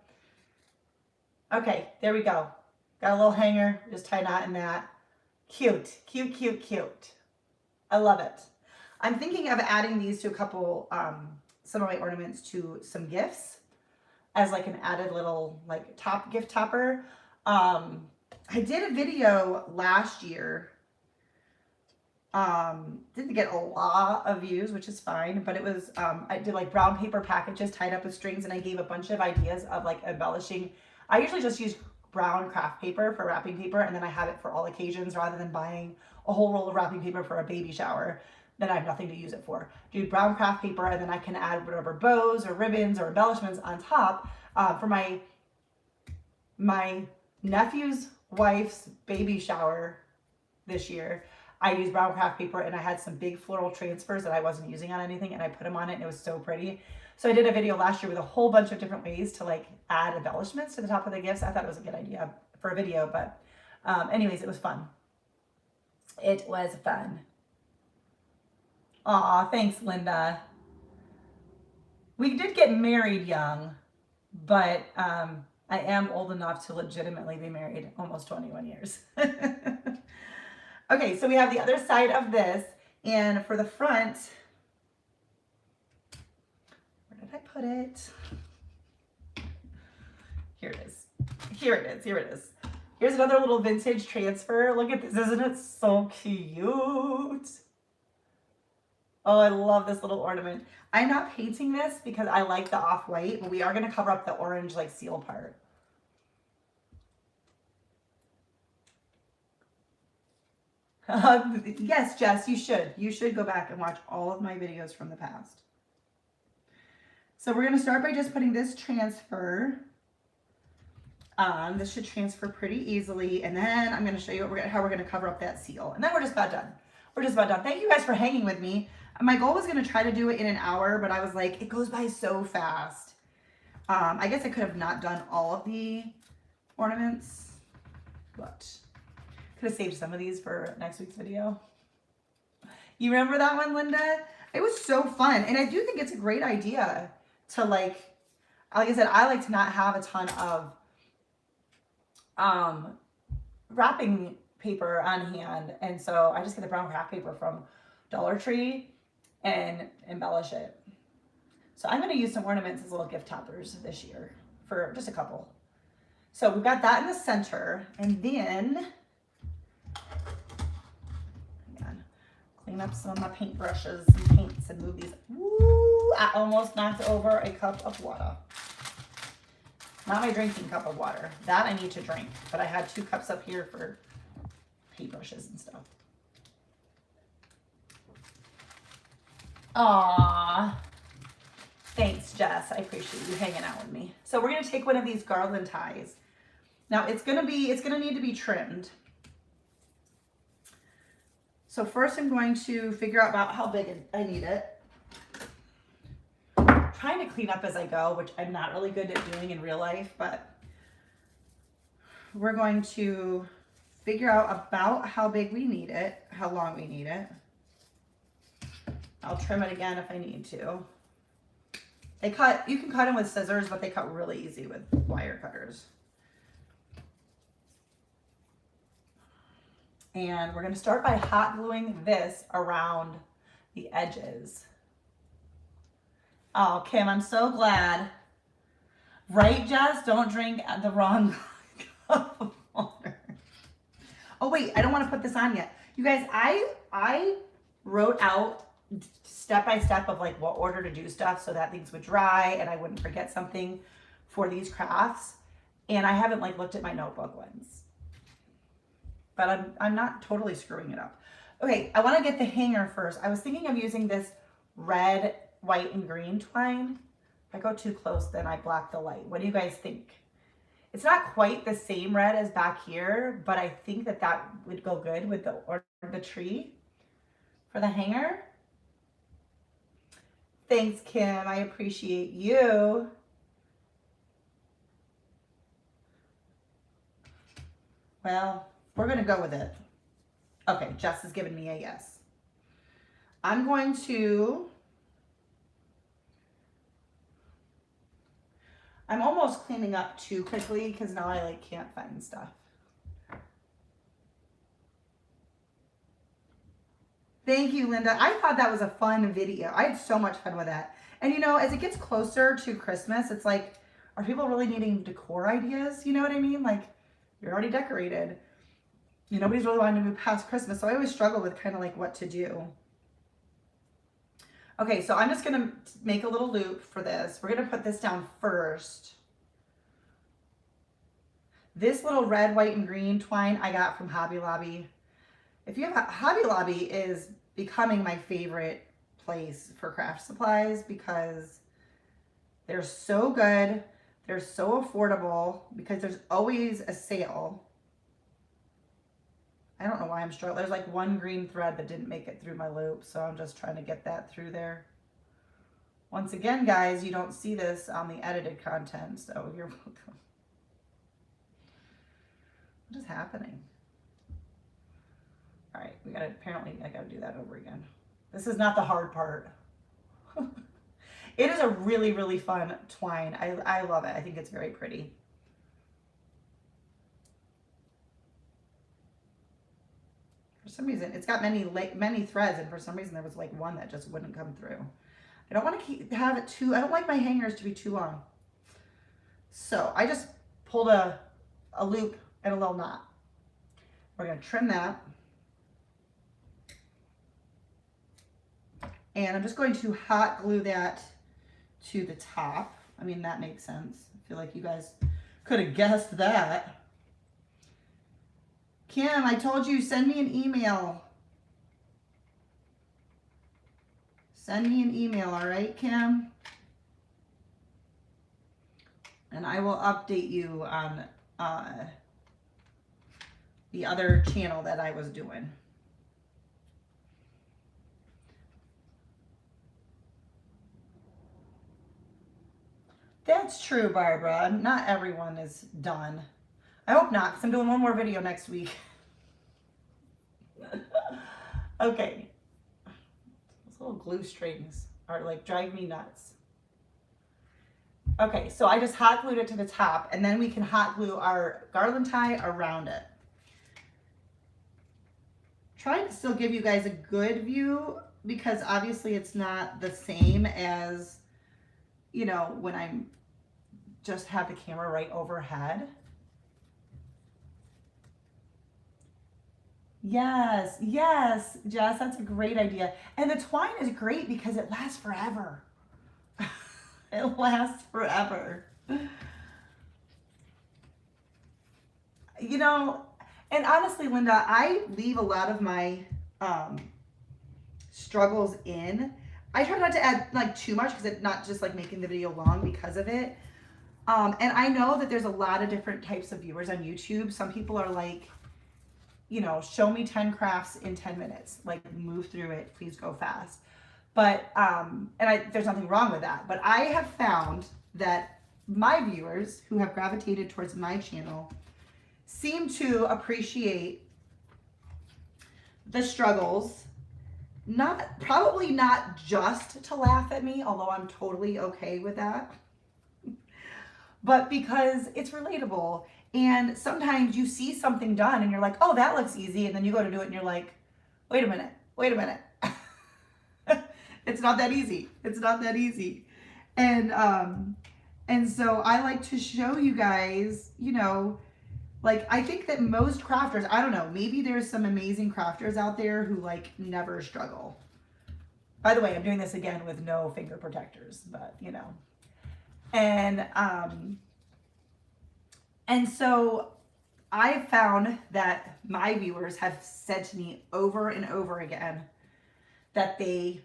Okay, there we go. Got a little hanger, just tie a knot in that. Cute, cute, cute, cute. I love it. I'm thinking of adding these to a couple, some of my ornaments to some gifts as like an added little like gift topper. I did a video last year. Didn't get a lot of views, which is fine, but it was, I did like brown paper packages tied up with strings, and I gave a bunch of ideas of like embellishing. I usually just use brown craft paper for wrapping paper, and then I have it for all occasions rather than buying a whole roll of wrapping paper for a baby shower. Then I have nothing to use it for. Do brown craft paper, and then I can add whatever bows or ribbons or embellishments on top. For my nephew's wife's baby shower this year, I used brown craft paper, and I had some big floral transfers that I wasn't using on anything, and I put them on it, and it was so pretty. So I did a video last year with a whole bunch of different ways to like add embellishments to the top of the gifts. I thought it was a good idea for a video, but anyways, it was fun. It was fun. Aw, thanks, Linda. We did get married young, but I am old enough to legitimately be married almost 21 years. Okay, so we have the other side of this, and for the front, where did I put it? Here it is. Here it is. Here it is. Here's another little vintage transfer. Look at this. Isn't it so cute? Oh, I love this little ornament. I'm not painting this because I like the off-white, but we are going to cover up the orange like seal part. Yes, Jess, you should. You should go back and watch all of my videos from the past. So we're going to start by just putting this transfer on. This should transfer pretty easily. And then I'm going to show you how we're going to cover up that seal. And then we're just about done. We're just about done. Thank you guys for hanging with me. My goal was going to try to do it in an hour, but I was like, it goes by so fast. I guess I could have not done all of the ornaments, but could have saved some of these for next week's video. You remember that one, Linda? It was so fun. And I do think it's a great idea to like I said, I like to not have a ton of wrapping paper on hand. And so I just get the brown craft paper from Dollar Tree and embellish it. So I'm going to use some ornaments as little gift toppers this year for just a couple. So we've got that in the center, and then clean up some of my paintbrushes and paints and move these. Woo! I almost knocked over a cup of water. Not my drinking cup of water. That I need to drink. But I had 2 cups up here for paintbrushes and stuff. Aww. Thanks, Jess. I appreciate you hanging out with me. So we're going to take one of these garland ties. Now it's going to need to be trimmed. So first I'm going to figure out about how big I need it. I'm trying to clean up as I go, which I'm not really good at doing in real life, but we're going to figure out about how big we need it, how long we need it. I'll trim it again if I need to. You can cut them with scissors, but they cut really easy with wire cutters. And we're going to start by hot gluing this around the edges. Oh, Kim, I'm so glad. Right, Jess? Don't drink the wrong cup of water. Oh, wait, I don't want to put this on yet. You guys, I wrote out step by step of like what order to do stuff so that things would dry and I wouldn't forget something for these crafts. And I haven't like looked at my notebook once. But I'm not totally screwing it up. Okay, I want to get the hanger first. I was thinking of using this red, white, and green twine. If I go too close, then I block the light. What do you guys think? It's not quite the same red as back here, but I think that that would go good with the tree for the hanger. Thanks, Kim. I appreciate you. Well, we're going to go with it. Okay, Jess is giving me a yes. I'm almost cleaning up too quickly because now I like can't find stuff. Thank you, Linda. I thought that was a fun video. I had so much fun with that. And you know, as it gets closer to Christmas, it's like, are people really needing decor ideas? You know what I mean? Like, you're already decorated. You know, nobody's really wanting to move past Christmas. So I always struggle with kind of like what to do. Okay, so I'm just going to make a little loop for this. We're going to put this down first. This little red, white, and green twine I got from Hobby Lobby. If you have Hobby Lobby is becoming my favorite place for craft supplies because they're so good. They're so affordable because there's always a sale. I don't know why I'm struggling. There's like one green thread that didn't make it through my loop, so I'm just trying to get that through there. Once again, guys, you don't see this on the edited content, so you're welcome. What is happening? All right, apparently I gotta do that over again. This is not the hard part. It is a really, really fun twine. I love it. I think it's very pretty. For some reason, it's got many threads, and for some reason there was like one that just wouldn't come through. I don't want to have it too, I don't like my hangers to be too long. So I just pulled a loop and a little knot. We're gonna trim that. And I'm just going to hot glue that to the top. I mean, that makes sense. I feel like you guys could have guessed that. Kim, I told you, send me an email. Send me an email, all right, Kim? And I will update you on the other channel that I was doing. That's true, Barbara. Not everyone is done. I hope not, because I'm doing one more video next week. Okay. Those little glue strings are like drive me nuts. Okay, so I just hot glued it to the top, and then we can hot glue our garland tie around it. Trying to still give you guys a good view because obviously it's not the same as, you know, when I'm just have the camera right overhead. Yes, yes, Jess, that's a great idea. And the twine is great because it lasts forever. It lasts forever. You know, and honestly, Linda, I leave a lot of my um, struggles in. I try not to add like too much because it's not just like making the video long because of it. And I know that there's a lot of different types of viewers on YouTube. Some people are like, you know, show me 10 crafts in 10 minutes, like move through it, please go fast. But, there's nothing wrong with that. But I have found that my viewers who have gravitated towards my channel seem to appreciate the struggles, probably not just to laugh at me, although I'm totally okay with that, but because it's relatable. And sometimes you see something done and you're like, oh, that looks easy. And then you go to do it and you're like, wait a minute. It's not that easy. It's not that easy. And so I like to show you guys, you know, like, I think that most crafters, I don't know, maybe there's some amazing crafters out there who like never struggle. By the way, I'm doing this again with no finger protectors, but you know. And so I found that my viewers have said to me over and over again that they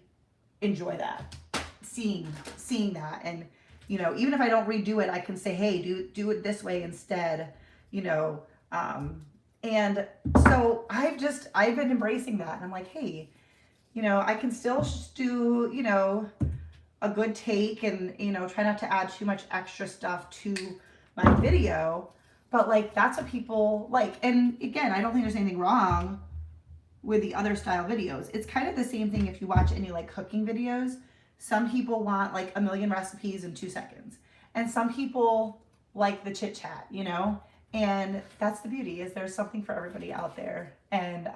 enjoy that, seeing that. And, you know, even if I don't redo it, I can say, hey, do it this way instead, you know. And so I've been embracing that. And I'm like, hey, you know, I can still do, you know, a good take and, you know, try not to add too much extra stuff to my video, but like, that's what people like. And again, I don't think there's anything wrong with the other style videos. It's kind of the same thing if you watch any like cooking videos. Some people want like a million recipes in 2 seconds, and some people like the chit chat, you know. And that's the beauty, is there's something for everybody out there. And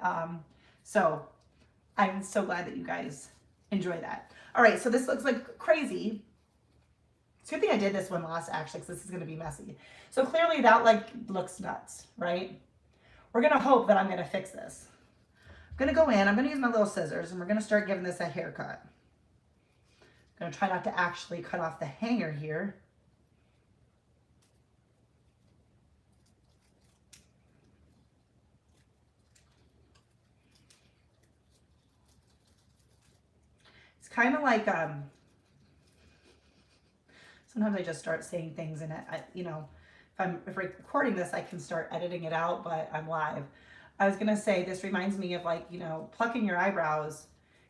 so I'm so glad that you guys enjoy that. All right, so this looks like crazy. It's a good thing I did this one last, actually, because this is going to be messy. So clearly that like looks nuts, right? We're going to hope that I'm going to fix this. I'm going to go in, I'm going to use my little scissors, and we're going to start giving this a haircut. I'm going to try not to actually cut off the hanger here. It's kind of like, sometimes I just start saying things and you know, if I'm recording this, I can start editing it out, but I'm live. I was gonna say, this reminds me of like, you know, plucking your eyebrows.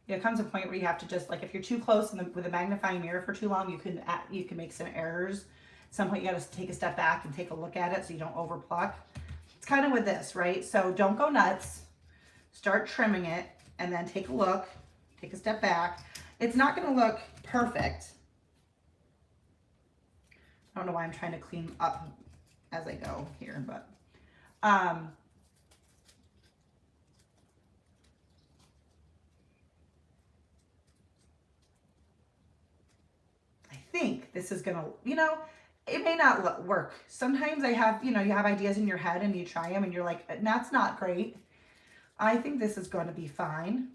There comes a point where you have to just, like, if you're too close with a magnifying mirror for too long, you can make some errors. At some point, you got to take a step back and take a look at it so you don't over pluck. It's kind of with this, right? So don't go nuts. Start trimming it and then take a look, take a step back. It's not going to look perfect. I don't know why I'm trying to clean up as I go here, but I think this is gonna, you know, it may not work. Sometimes I have, you know, you have ideas in your head and you try them and you're like, that's not great. I think this is going to be fine.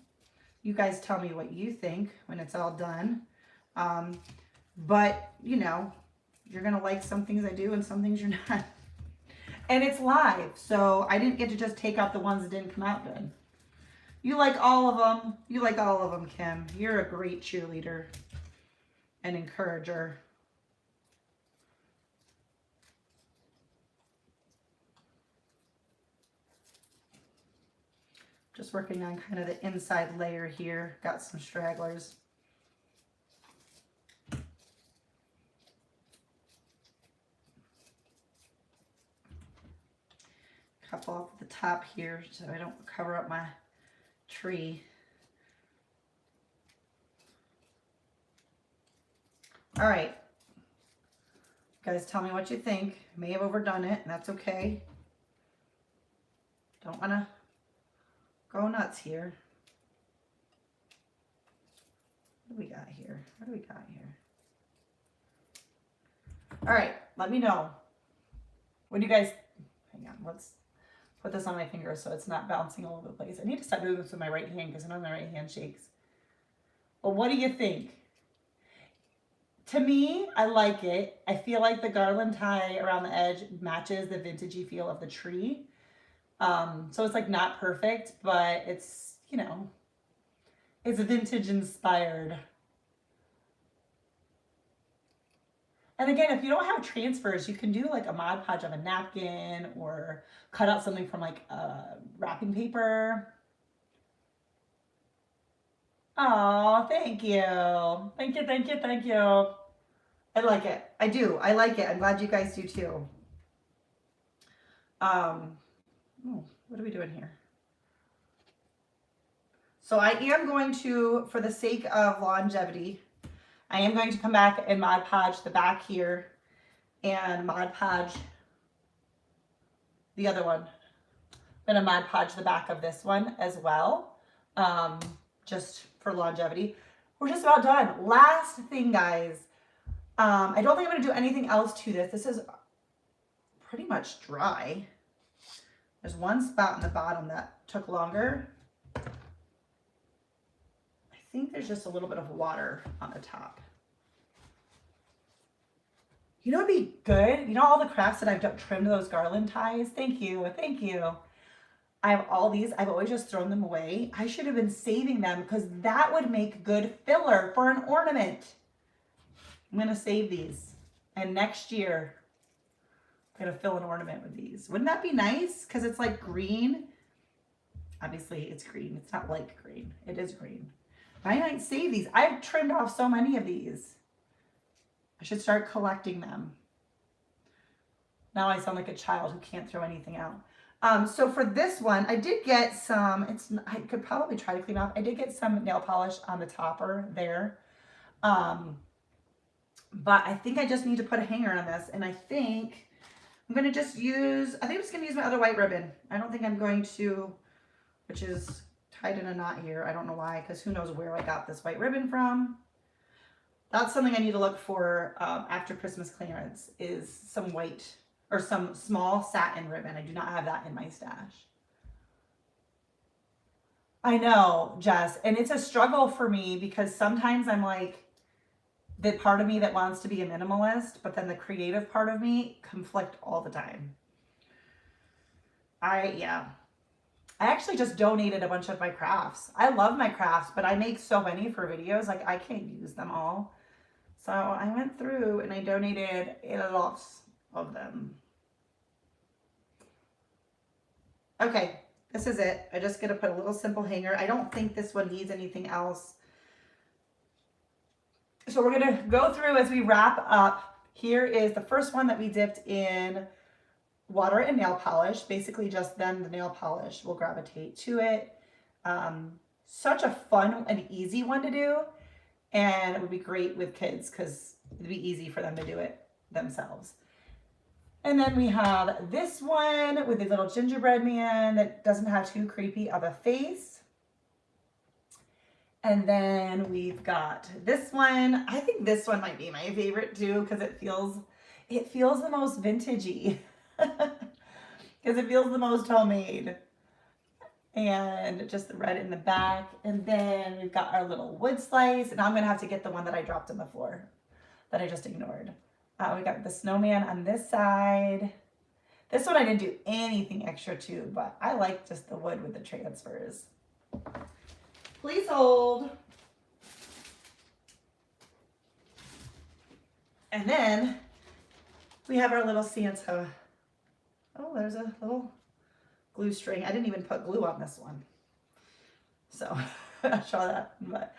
You guys tell me what you think when it's all done. But, you know, you're going to like some things I do and some things you're not. And it's live, so I didn't get to just take out the ones that didn't come out good. You like all of them. You like all of them, Kim. You're a great cheerleader and encourager. Just working on kind of the inside layer here. Got some stragglers. Couple off the top here so I don't cover up my tree. All right. Guys, tell me what you think. May have overdone it, and that's okay. Don't want to go nuts here. What do we got here? What do we got here? All right, let me know. What do you guys, hang on, let's put this on my finger so it's not bouncing all over the place. I need to start doing this with my right hand because I know my right hand shakes. Well, what do you think? To me, I like it. I feel like the garland tie around the edge matches the vintagey feel of the tree. So it's like not perfect, but it's, you know, it's vintage inspired. And again, if you don't have transfers, you can do like a Mod Podge of a napkin or cut out something from like wrapping paper. Oh, thank you. Thank you, thank you, thank you. I like it. I do. I like it. I'm glad you guys do too. Oh, what are we doing here? So I am going to, for the sake of longevity, I am going to come back and Mod Podge the back here and Mod Podge the other one. I'm going to Mod Podge the back of this one as well, just for longevity. We're just about done. Last thing, guys. I don't think I'm going to do anything else to this. This is pretty much dry. There's one spot on the bottom that took longer. I think there's just a little bit of water on the top. You know, it'd be good. You know, all the crafts that I've trimmed those garland ties. Thank you. Thank you. I have all these. I've always just thrown them away. I should have been saving them because that would make good filler for an ornament. I'm going to save these. And next year, I'm going to fill an ornament with these. Wouldn't that be nice? Because it's like green. Obviously, it's green. It's not like green. It is green. I might save these. I've trimmed off so many of these. I should start collecting them. Now I sound like a child who can't throw anything out. So for this one, I did get some, I could probably try to clean off. I did get some nail polish on the topper there. But I think I just need to put a hanger on this. And I think I'm going to just use, I think I'm just going to use my other white ribbon. I don't think I'm going to, which is tied in a knot here. I don't know why, because who knows where I got this white ribbon from. That's something I need to look for after Christmas clearance is some white or some small satin ribbon. I do not have that in my stash. I know, Jess, and it's a struggle for me because sometimes I'm like, the part of me that wants to be a minimalist, but then the creative part of me conflict all the time. I actually just donated a bunch of my crafts. I love my crafts, but I make so many for videos, like I can't use them all. So I went through and I donated a lot of them. Okay, this is it. I just gotta put a little simple hanger. I don't think this one needs anything else. So we're gonna go through as we wrap up. Here is the first one that we dipped in water and nail polish. Basically just then the nail polish will gravitate to it. Such a fun and easy one to do. And it would be great with kids because it'd be easy for them to do it themselves. And then we have this one with a little gingerbread man that doesn't have too creepy of a face. And then we've got this one. I think this one might be my favorite too because it feels the most vintagey because it feels the most homemade. And just the red in the back. And then we've got our little wood slice. And I'm going to have to get the one that I dropped on the floor that I just ignored. We got the snowman on this side. This one I didn't do anything extra to, but I like just the wood with the transfers. Please hold. And then we have our little Santa. Oh, there's a little glue string. I didn't even put glue on this one. So I'll show that. But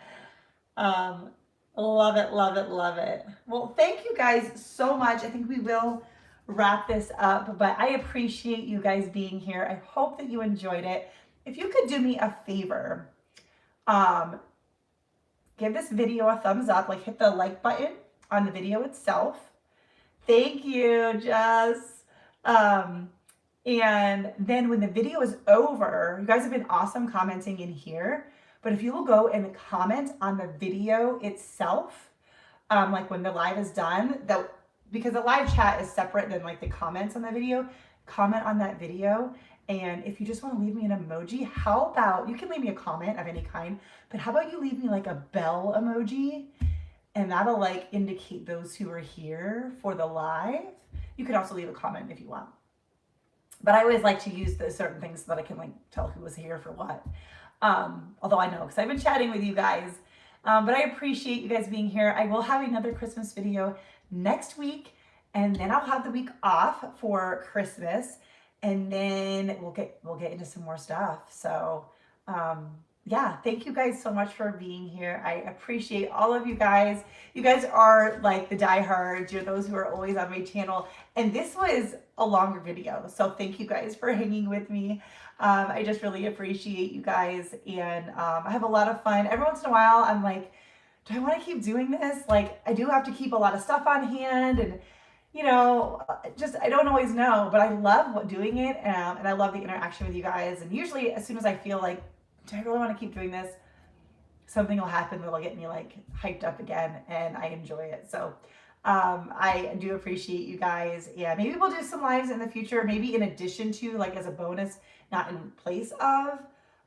love it, love it, love it. Well, thank you guys so much. I think we will wrap this up, but I appreciate you guys being here. I hope that you enjoyed it. If you could do me a favor, give this video a thumbs up, like hit the like button on the video itself. Thank you, Jess. And then when the video is over, you guys have been awesome commenting in here, but if you will go and comment on the video itself, like when the live is done, because the live chat is separate than like the comments on the video, comment on that video. And if you just want to leave me an emoji, how about, you can leave me a comment of any kind, but how about you leave me like a bell emoji? and that'll like indicate those who are here for the live. You could also leave a comment if you want. But I always like to use the certain things so that I can like tell who was here for what. Although I know because I've been chatting with you guys. But I appreciate you guys being here. I will have another Christmas video next week, and then I'll have the week off for Christmas, and then we'll get into some more stuff. So yeah, thank you guys so much for being here. I appreciate all of you guys. You guys are like the diehards. You're those who are always on my channel. And this was a longer video, so thank you guys for hanging with me. I just really appreciate you guys, and I have a lot of fun. Every once in a while, I'm like, do I want to keep doing this? Like, I do have to keep a lot of stuff on hand, and you know, just I don't always know, but I love doing it, and I love the interaction with you guys. And usually, as soon as I feel like, do I really want to keep doing this? Something will happen that'll get me like hyped up again, and I enjoy it. So I do appreciate you guys, and maybe we'll do some lives in the future, maybe in addition to, like, as a bonus, not in place of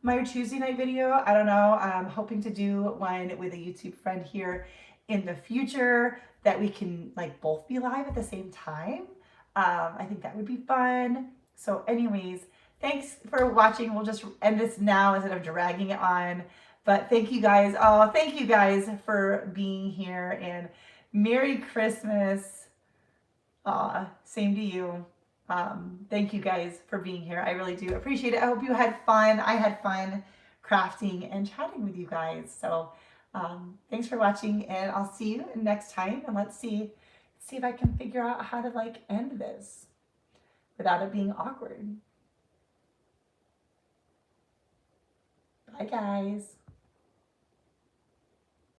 my Tuesday night video. I don't know. I'm hoping to do one with a YouTube friend here in the future that we can like both be live at the same time. I think that would be fun. So anyways, thanks for watching. We'll just end this now instead of dragging it on. But thank you guys. Oh, thank you guys for being here, and Merry Christmas. Same to you. Thank you guys for being here. I really do appreciate it. I hope you had fun. I had fun crafting and chatting with you guys. So thanks for watching, and I'll see you next time. And let's see if I can figure out how to like end this without it being awkward. Bye guys.